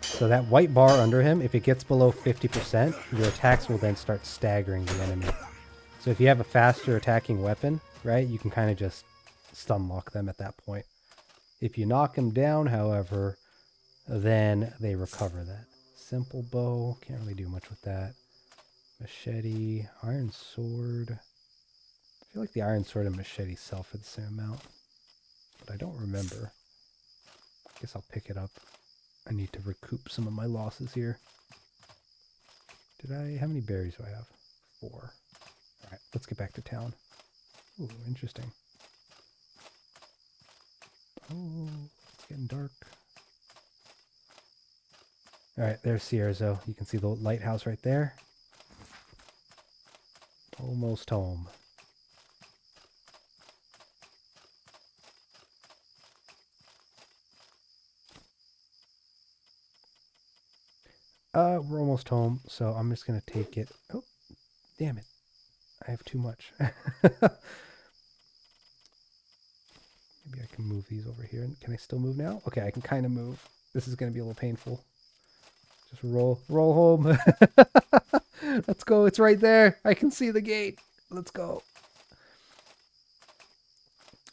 So that white bar under him, if it gets below 50%, your attacks will then start staggering the enemy. So if you have a faster attacking weapon, right, you can kind of just stun lock them at that point. If you knock them down, however, then they recover that. Simple bow, can't really do much with that. Machete, iron sword. I feel like the iron sword and machete sell for the same amount, but I don't remember. Guess I'll pick it up I need to recoup some of my losses here. How many berries do I have? 4. All right, let's get back to town. Ooh, interesting. Oh, it's getting dark. All right, there's Sierzo. You can see the lighthouse right there. Almost home. We're almost home, so I'm just gonna take it. Oh, damn it. I have too much. Maybe I can move these over here. Can I still move now? Okay, I can kind of move. This is gonna be a little painful. Just roll home. Let's go. It's right there. I can see the gate. Let's go.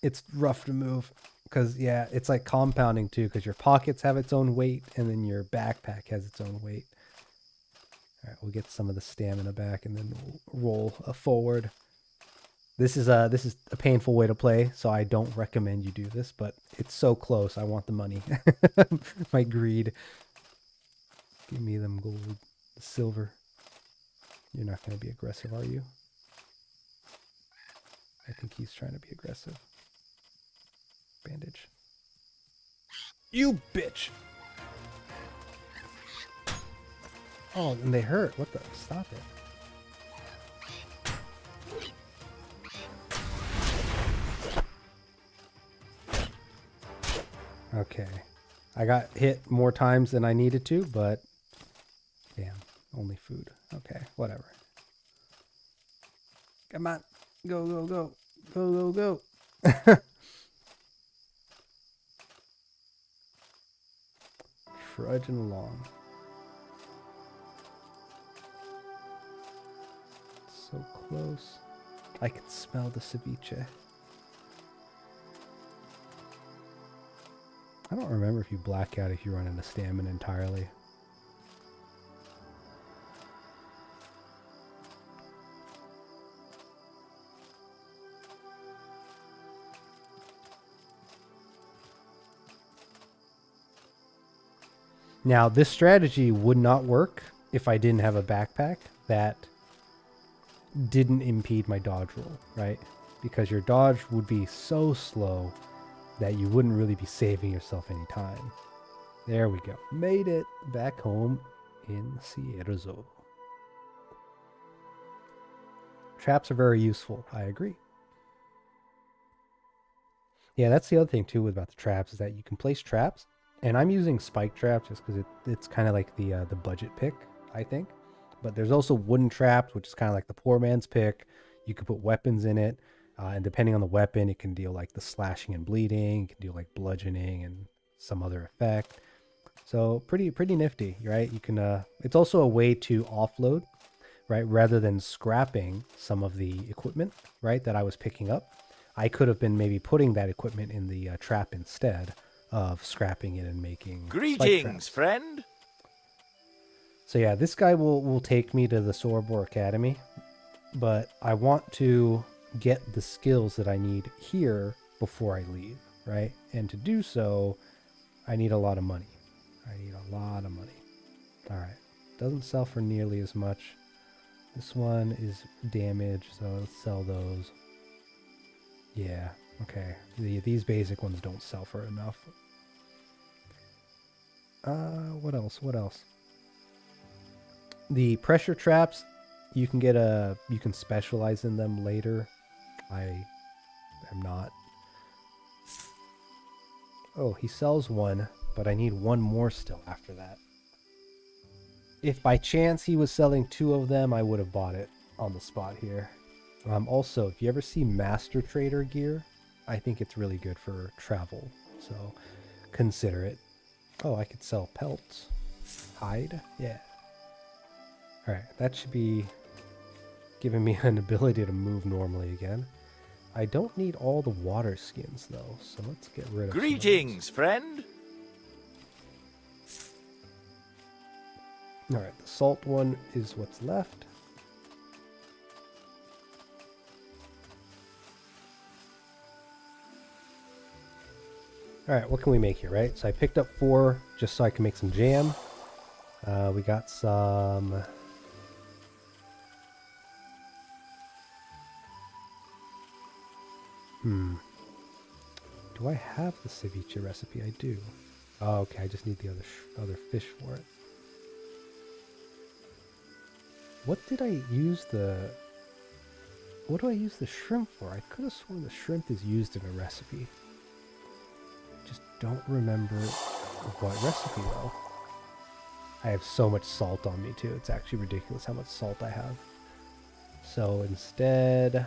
It's rough to move because, yeah, it's like compounding too, because your pockets have its own weight and then your backpack has its own weight. All right, we'll get some of the stamina back and then we'll roll forward. This is a painful way to play, so I don't recommend you do this, but it's so close. I want the money. My greed. Give me them gold, the silver. You're not going to be aggressive, are you? I think he's trying to be aggressive. Bandage. You bitch! Oh, and they hurt. What the? Stop it. Okay. I got hit more times than I needed to, but damn, only food. Okay, whatever. Come on. Go, go, go. Go, go, go. Trudging along. So close. I can smell the ceviche. I don't remember if you black out if you run into stamina entirely. Now, this strategy would not work if I didn't have a backpack that didn't impede my dodge roll, right? Because your dodge would be so slow that you wouldn't really be saving yourself any time. There we go. Made it back home in Sierzo. Traps are very useful. I agree. Yeah, that's the other thing too about the traps is that you can place traps. And I'm using spike traps just because it's kind of like the budget pick, I think. But there's also wooden traps, which is kind of like the poor man's pick. You can put weapons in it. And depending on the weapon, it can deal like the slashing and bleeding. It can deal like bludgeoning and some other effect. So pretty nifty, right? You can. It's also a way to offload, right? Rather than scrapping some of the equipment, right, that I was picking up. I could have been maybe putting that equipment in the trap instead of scrapping it and making Greetings, friend. So yeah, this guy will take me to the Sorobor Academy, but I want to get the skills that I need here before I leave, right? And to do so, I need a lot of money. All right, doesn't sell for nearly as much. This one is damaged, so let's sell those. Yeah, okay. These basic ones don't sell for enough. What else? The pressure traps, you can specialize in them later. I am not. Oh, he sells one, but I need one more still after that. If by chance he was selling 2 of them, I would have bought it on the spot here. Also, if you ever see Master Trader gear, I think it's really good for travel, so consider it. Oh, I could sell pelts. Hide? Yeah. Alright, that should be giving me an ability to move normally again. I don't need all the water skins, though, so let's get rid of Greetings, friend. Alright, the salt one is what's left. Alright, what can we make here, right? So I picked up 4 just so I can make some jam. We got some... Do I have the ceviche recipe? I do. Oh, okay, I just need the other fish for it. What did I use the... What do I use the shrimp for? I could have sworn the shrimp is used in a recipe. Just don't remember what recipe though. I have so much salt on me too. It's actually ridiculous how much salt I have. So instead...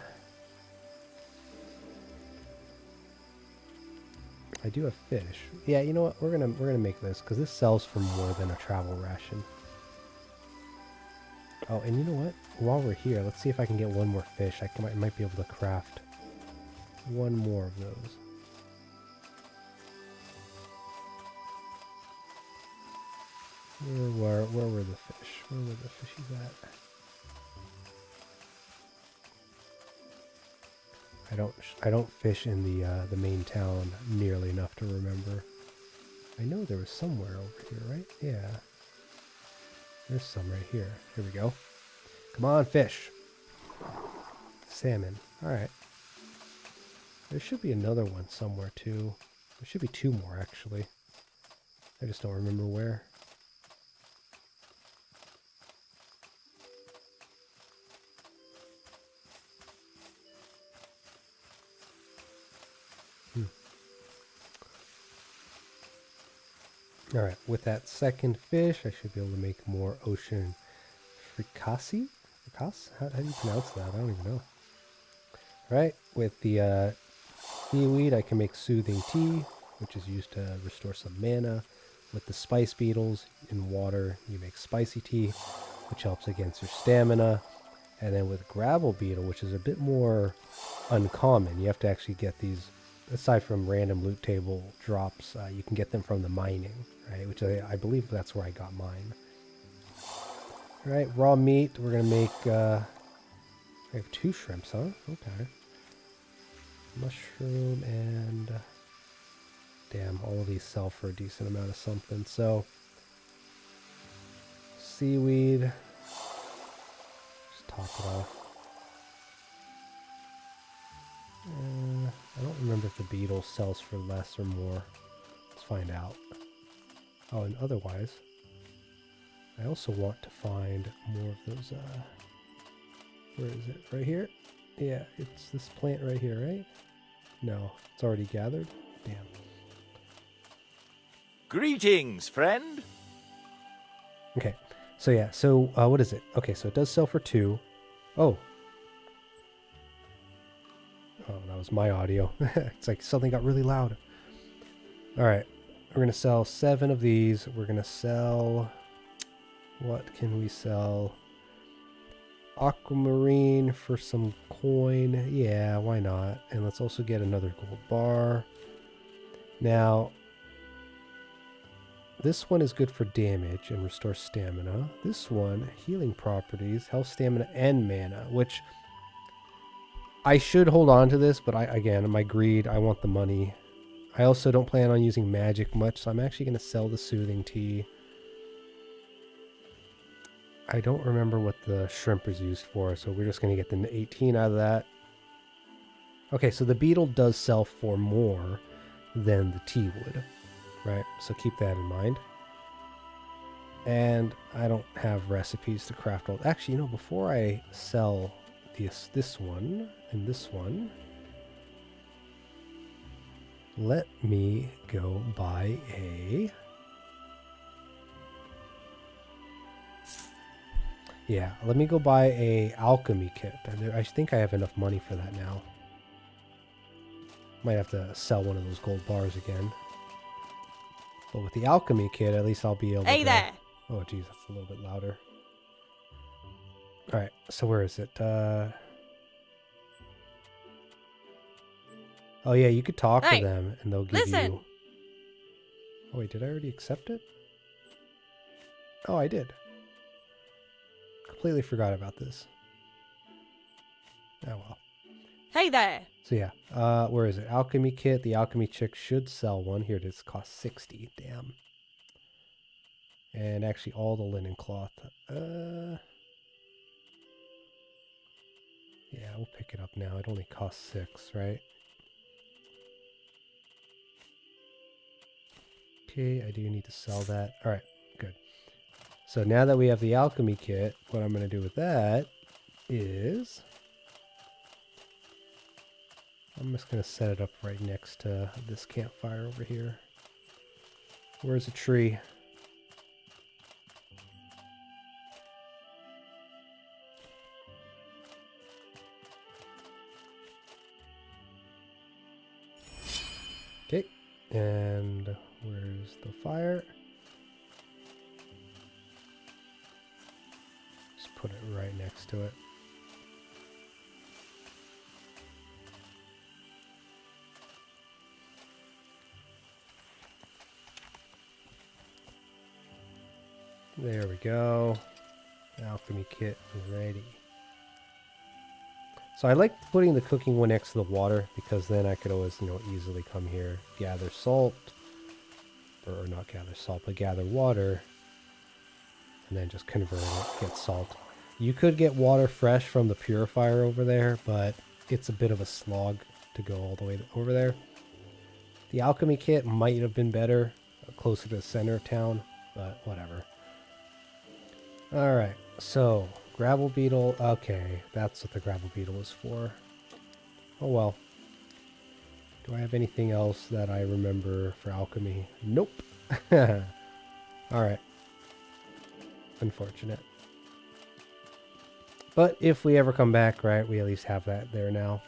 I do have fish. Yeah, you know what? We're gonna make this because this sells for more than a travel ration. Oh, and you know what? While we're here, let's see if I can get one more fish. I might be able to craft one more of those. Where were the fish? Where were the fishies at? I don't fish in the main town nearly enough to remember. I know there was somewhere over here, right? Yeah. There's some right here. Here we go. Come on, fish. Salmon. Alright. There should be another one somewhere too. There should be 2 more actually. I just don't remember where. Alright, with that second fish, I should be able to make more ocean fricassee? Fricasse? How do you pronounce that? I don't even know. Right, with the seaweed, I can make soothing tea, which is used to restore some mana. With the spice beetles in water, you make spicy tea, which helps against your stamina. And then with gravel beetle, which is a bit more uncommon, you have to actually get these, aside from random loot table drops, you can get them from the mining, right? Which I believe that's where I got mine. All right, raw meat. We're gonna make. I have 2 shrimps, huh? Okay. Mushroom and damn, all of these sell for a decent amount of something. So seaweed. Just top it off. I don't remember if the beetle sells for less or more. Let's find out. Oh, and otherwise, I also want to find more of those, where is it? Right here? Yeah, it's this plant right here, right? No, it's already gathered? Damn. Greetings, friend. Okay, so yeah, so, what is it? Okay, so it does sell for 2. Oh, that was my audio. It's like something got really loud. Alright, we're going to sell 7 of these. We're going to sell... What can we sell? Aquamarine for some coin. Yeah, why not? And let's also get another gold bar. Now, this one is good for damage and restore stamina. This one, healing properties, health, stamina, and mana, which... I should hold on to this, but again, my greed, I want the money. I also don't plan on using magic much, so I'm actually going to sell the soothing tea. I don't remember what the shrimp is used for, so we're just going to get the 18 out of that. Okay, so the beetle does sell for more than the tea would, right? So keep that in mind. And I don't have recipes to craft all. Actually, you know, before I sell this one and this one, let me go buy a... Yeah, let me go buy a alchemy kit. I think I have enough money for that now. Might have to sell one of those gold bars again. But with the alchemy kit, at least I'll be able to... Hey there! Oh, geez, that's a little bit louder. Alright, so where is it? Oh, yeah, you could talk to them, and they'll give you... Oh, wait, did I already accept it? Oh, I did. Completely forgot about this. Oh, well. Hey there. So yeah, where is it? Alchemy kit. The alchemy chick should sell one. Here it is. Cost 60. Damn. And actually all the linen cloth. Yeah, we'll pick it up now. It only costs 6, right? Okay, I do need to sell that. All right, good. So now that we have the alchemy kit, what I'm going to do with that is I'm just going to set it up right next to this campfire over here. Where's the tree? Okay, and where's the fire? Just put it right next to it. There we go. The alchemy kit is ready. So I like putting the cooking one next to the water because then I could always, easily come here, gather salt, or not gather salt, but gather water, and then just convert it, get salt. You could get water fresh from the purifier over there, but it's a bit of a slog to go all the way over there. The alchemy kit might have been better, closer to the center of town, but whatever. Alright, so gravel beetle. Okay, that's what the gravel beetle is for. Oh well. Do I have anything else that I remember for alchemy? Nope. Alright. Unfortunate. But if we ever come back, right, we at least have that there now.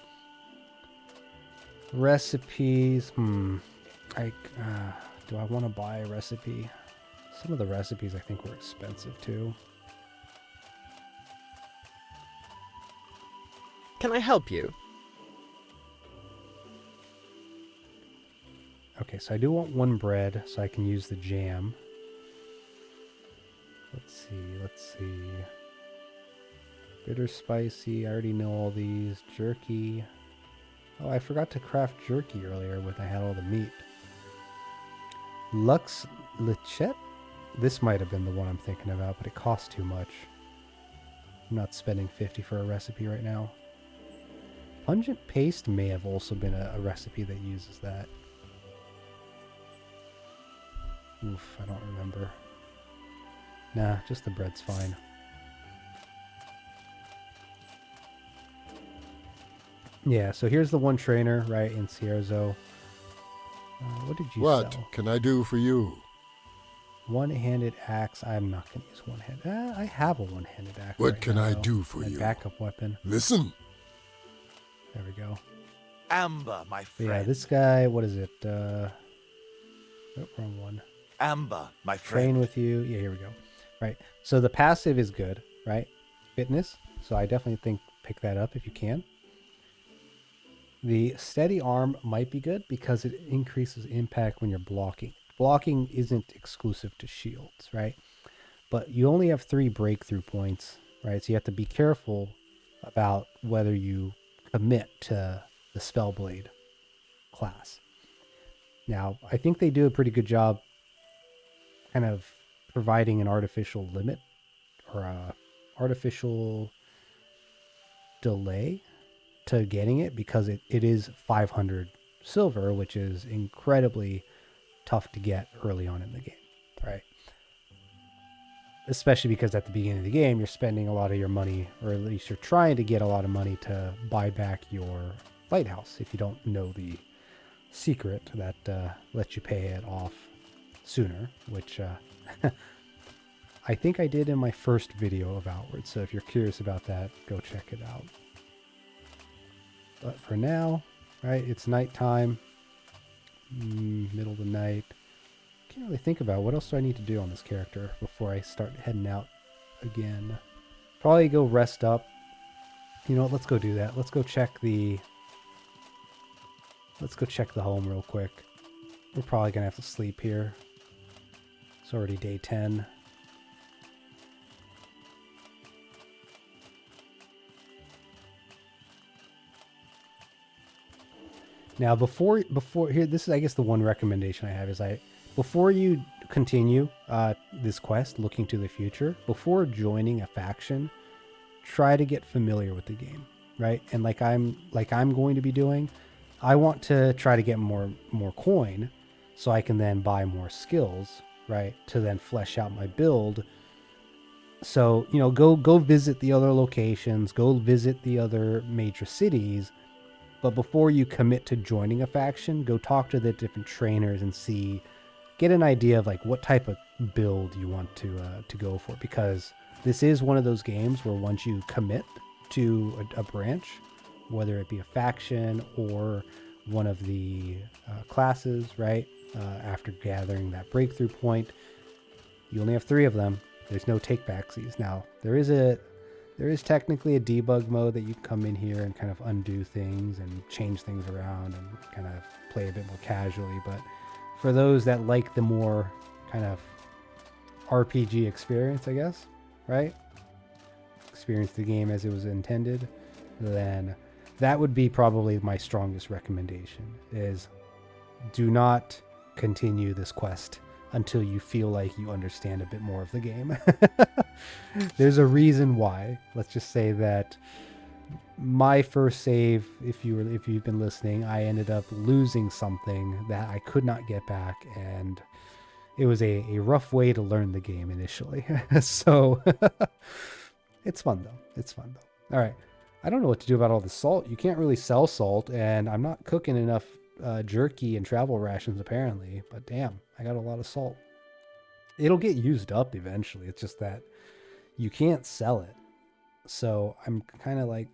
Recipes. Do I want to buy a recipe? Some of the recipes I think were expensive too. Can I help you? Okay, so I do want one bread so I can use the jam. Let's see. Bitter spicy, I already know all these. Jerky. Oh, I forgot to craft jerky earlier when I had all the meat. Lux Lichet? This might have been the one I'm thinking about, but it costs too much. I'm not spending 50 for a recipe right now. Pungent paste may have also been a recipe that uses that. Oof, I don't remember. Nah, just the bread's fine. Yeah, so here's the one trainer, right, in Cierzo. What did you What sell? can I do for you? One-handed axe. I'm not going to use one-handed. I have a one-handed axe. What right can now, I though. do for My you? backup weapon. Listen. There we go. Amber, my But friend. yeah, this guy, what is it? Oh, wrong one. Amber, my friend. Train with you. Yeah, here we go. Right. So the passive is good, right? Fitness. So I definitely think pick that up if you can. The steady arm might be good because it increases impact when you're blocking. Blocking isn't exclusive to shields, right? But you only have 3 breakthrough points, right? So you have to be careful about whether you commit to the Spellblade class. Now, I think they do a pretty good job kind of providing an artificial limit or a artificial delay to getting it because it is 500 silver, which is incredibly tough to get early on in the game, right? Especially because at the beginning of the game, you're spending a lot of your money, or at least you're trying to get a lot of money to buy back your lighthouse if you don't know the secret that lets you pay it off sooner, which I think I did in my first video of Outward. So if you're curious about that, go check it out. But for now, right, it's nighttime, middle of the night. Can't really think about what else do I need to do on this character before I start heading out again. Probably go rest up. You know what, let's go do that. Let's go check the home real quick. We're probably gonna have to sleep here. It's already day 10. Now, before here, this is, I guess, the one recommendation I have is before you continue this quest, looking to the future, before joining a faction, try to get familiar with the game, right? And like I'm going to be doing, I want to try to get more coin, so I can then buy more skills, right? To then flesh out my build. So, you know, go visit the other locations, go visit the other major cities. But before you commit to joining a faction, go talk to the different trainers and get an idea of like what type of build you want to go for. Because this is one of those games where once you commit to a branch, whether it be a faction or one of the classes, right? After gathering that breakthrough point, you only have 3 of them. There's no take backsies. Now, there is technically a debug mode that you can come in here and kind of undo things and change things around and kind of play a bit more casually. But for those that like the more kind of RPG experience, I guess, right? Experience the game as it was intended, then that would be probably my strongest recommendation is do not continue this quest until you feel like you understand a bit more of the game. There's a reason why. Let's just say that my first save, if you've been listening, I ended up losing something that I could not get back, and it was a rough way to learn the game initially. So it's fun though. All right. I don't know what to do about all the salt. You can't really sell salt, and I'm not cooking enough jerky and travel rations apparently, but damn, I got a lot of salt. It'll get used up eventually. It's just that you can't sell it. So I'm kind of like,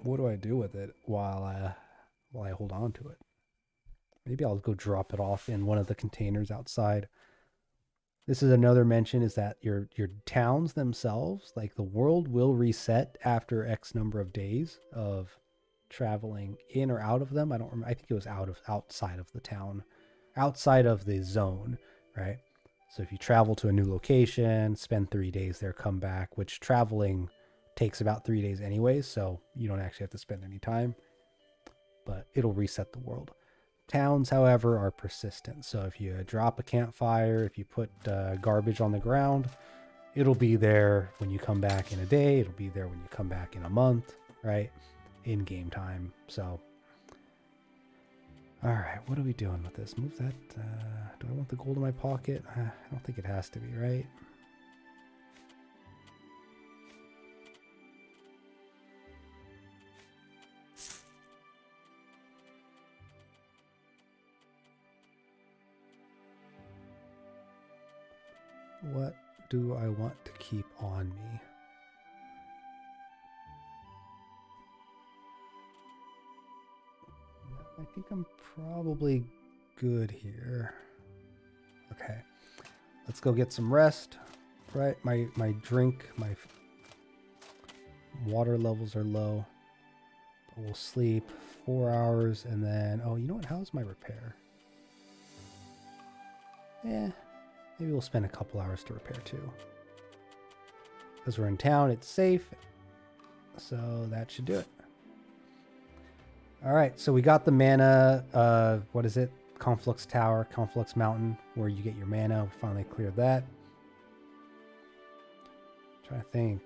what do I do with it while I hold on to it? Maybe I'll go drop it off in one of the containers outside. This is another mention, is that your towns themselves, like the world will reset after X number of days of traveling in or out of them. I don't remember. I think it was outside of the town, outside of the zone, right? So if you travel to a new location, spend 3 days there, come back, which traveling takes about 3 days anyways, so you don't actually have to spend any time, but it'll reset the world. Towns, however, are persistent. So if you drop a campfire, if you put garbage on the ground, it'll be there when you come back in a day. It'll be there when you come back in a month, right? In game time. So, all right, what are we doing with this? Move that. Do I want the gold in my pocket? I don't think it has to be, right? What do I want to keep on me? I think I'm probably good here. Okay, let's go get some rest. Right, my drink, my water levels are low. But we'll sleep 4 hours and then, oh, you know what? How's my repair? Yeah. Maybe we'll spend a couple hours to repair too. Because we're in town, it's safe. So that should do it. All right, so we got the mana, what is it? Conflux Tower, Conflux Mountain, where you get your mana. We finally cleared that. Trying to think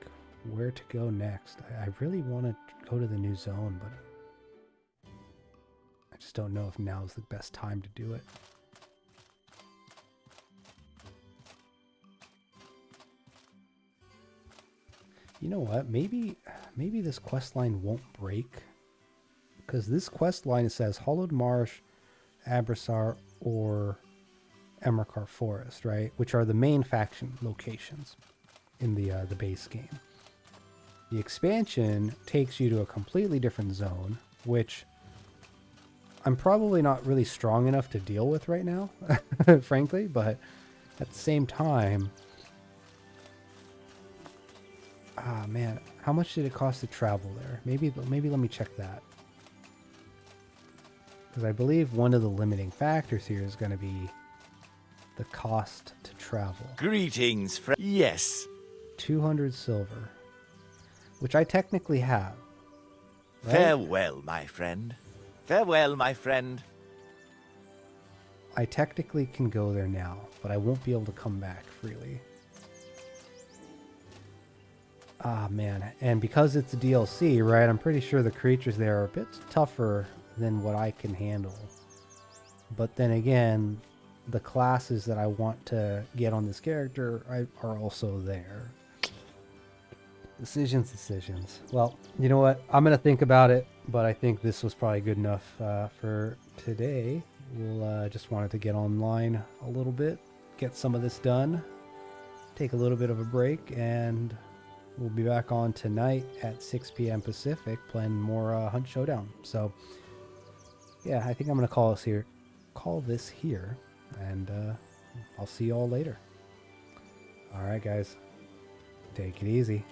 where to go next. I really want to go to the new zone, but I just don't know if now is the best time to do it. You know what? Maybe this quest line won't break, because this quest line says Hollowed Marsh, Abrasar, or Emerkar Forest, right? Which are the main faction locations in the base game. The expansion takes you to a completely different zone, which I'm probably not really strong enough to deal with right now, frankly. But at the same time, ah man, how much did it cost to travel there? Maybe let me check that. Because I believe one of the limiting factors here is going to be the cost to travel. Greetings, friend. Yes. 200 silver, which I technically have. Right? Farewell, my friend. Farewell, my friend. I technically can go there now, but I won't be able to come back freely. Ah, man. And because it's a DLC, right, I'm pretty sure the creatures there are a bit tougher than what I can handle. But then again, the classes that I want to get on this character are also there. Decisions. Well, you know what? I'm going to think about it, but I think this was probably good enough for today. We'll just wanted to get online a little bit, get some of this done, take a little bit of a break, and we'll be back on tonight at 6 p.m. Pacific playing more Hunt Showdown. So, yeah, I think I'm going to call this here, and I'll see you all later. All right, guys. Take it easy.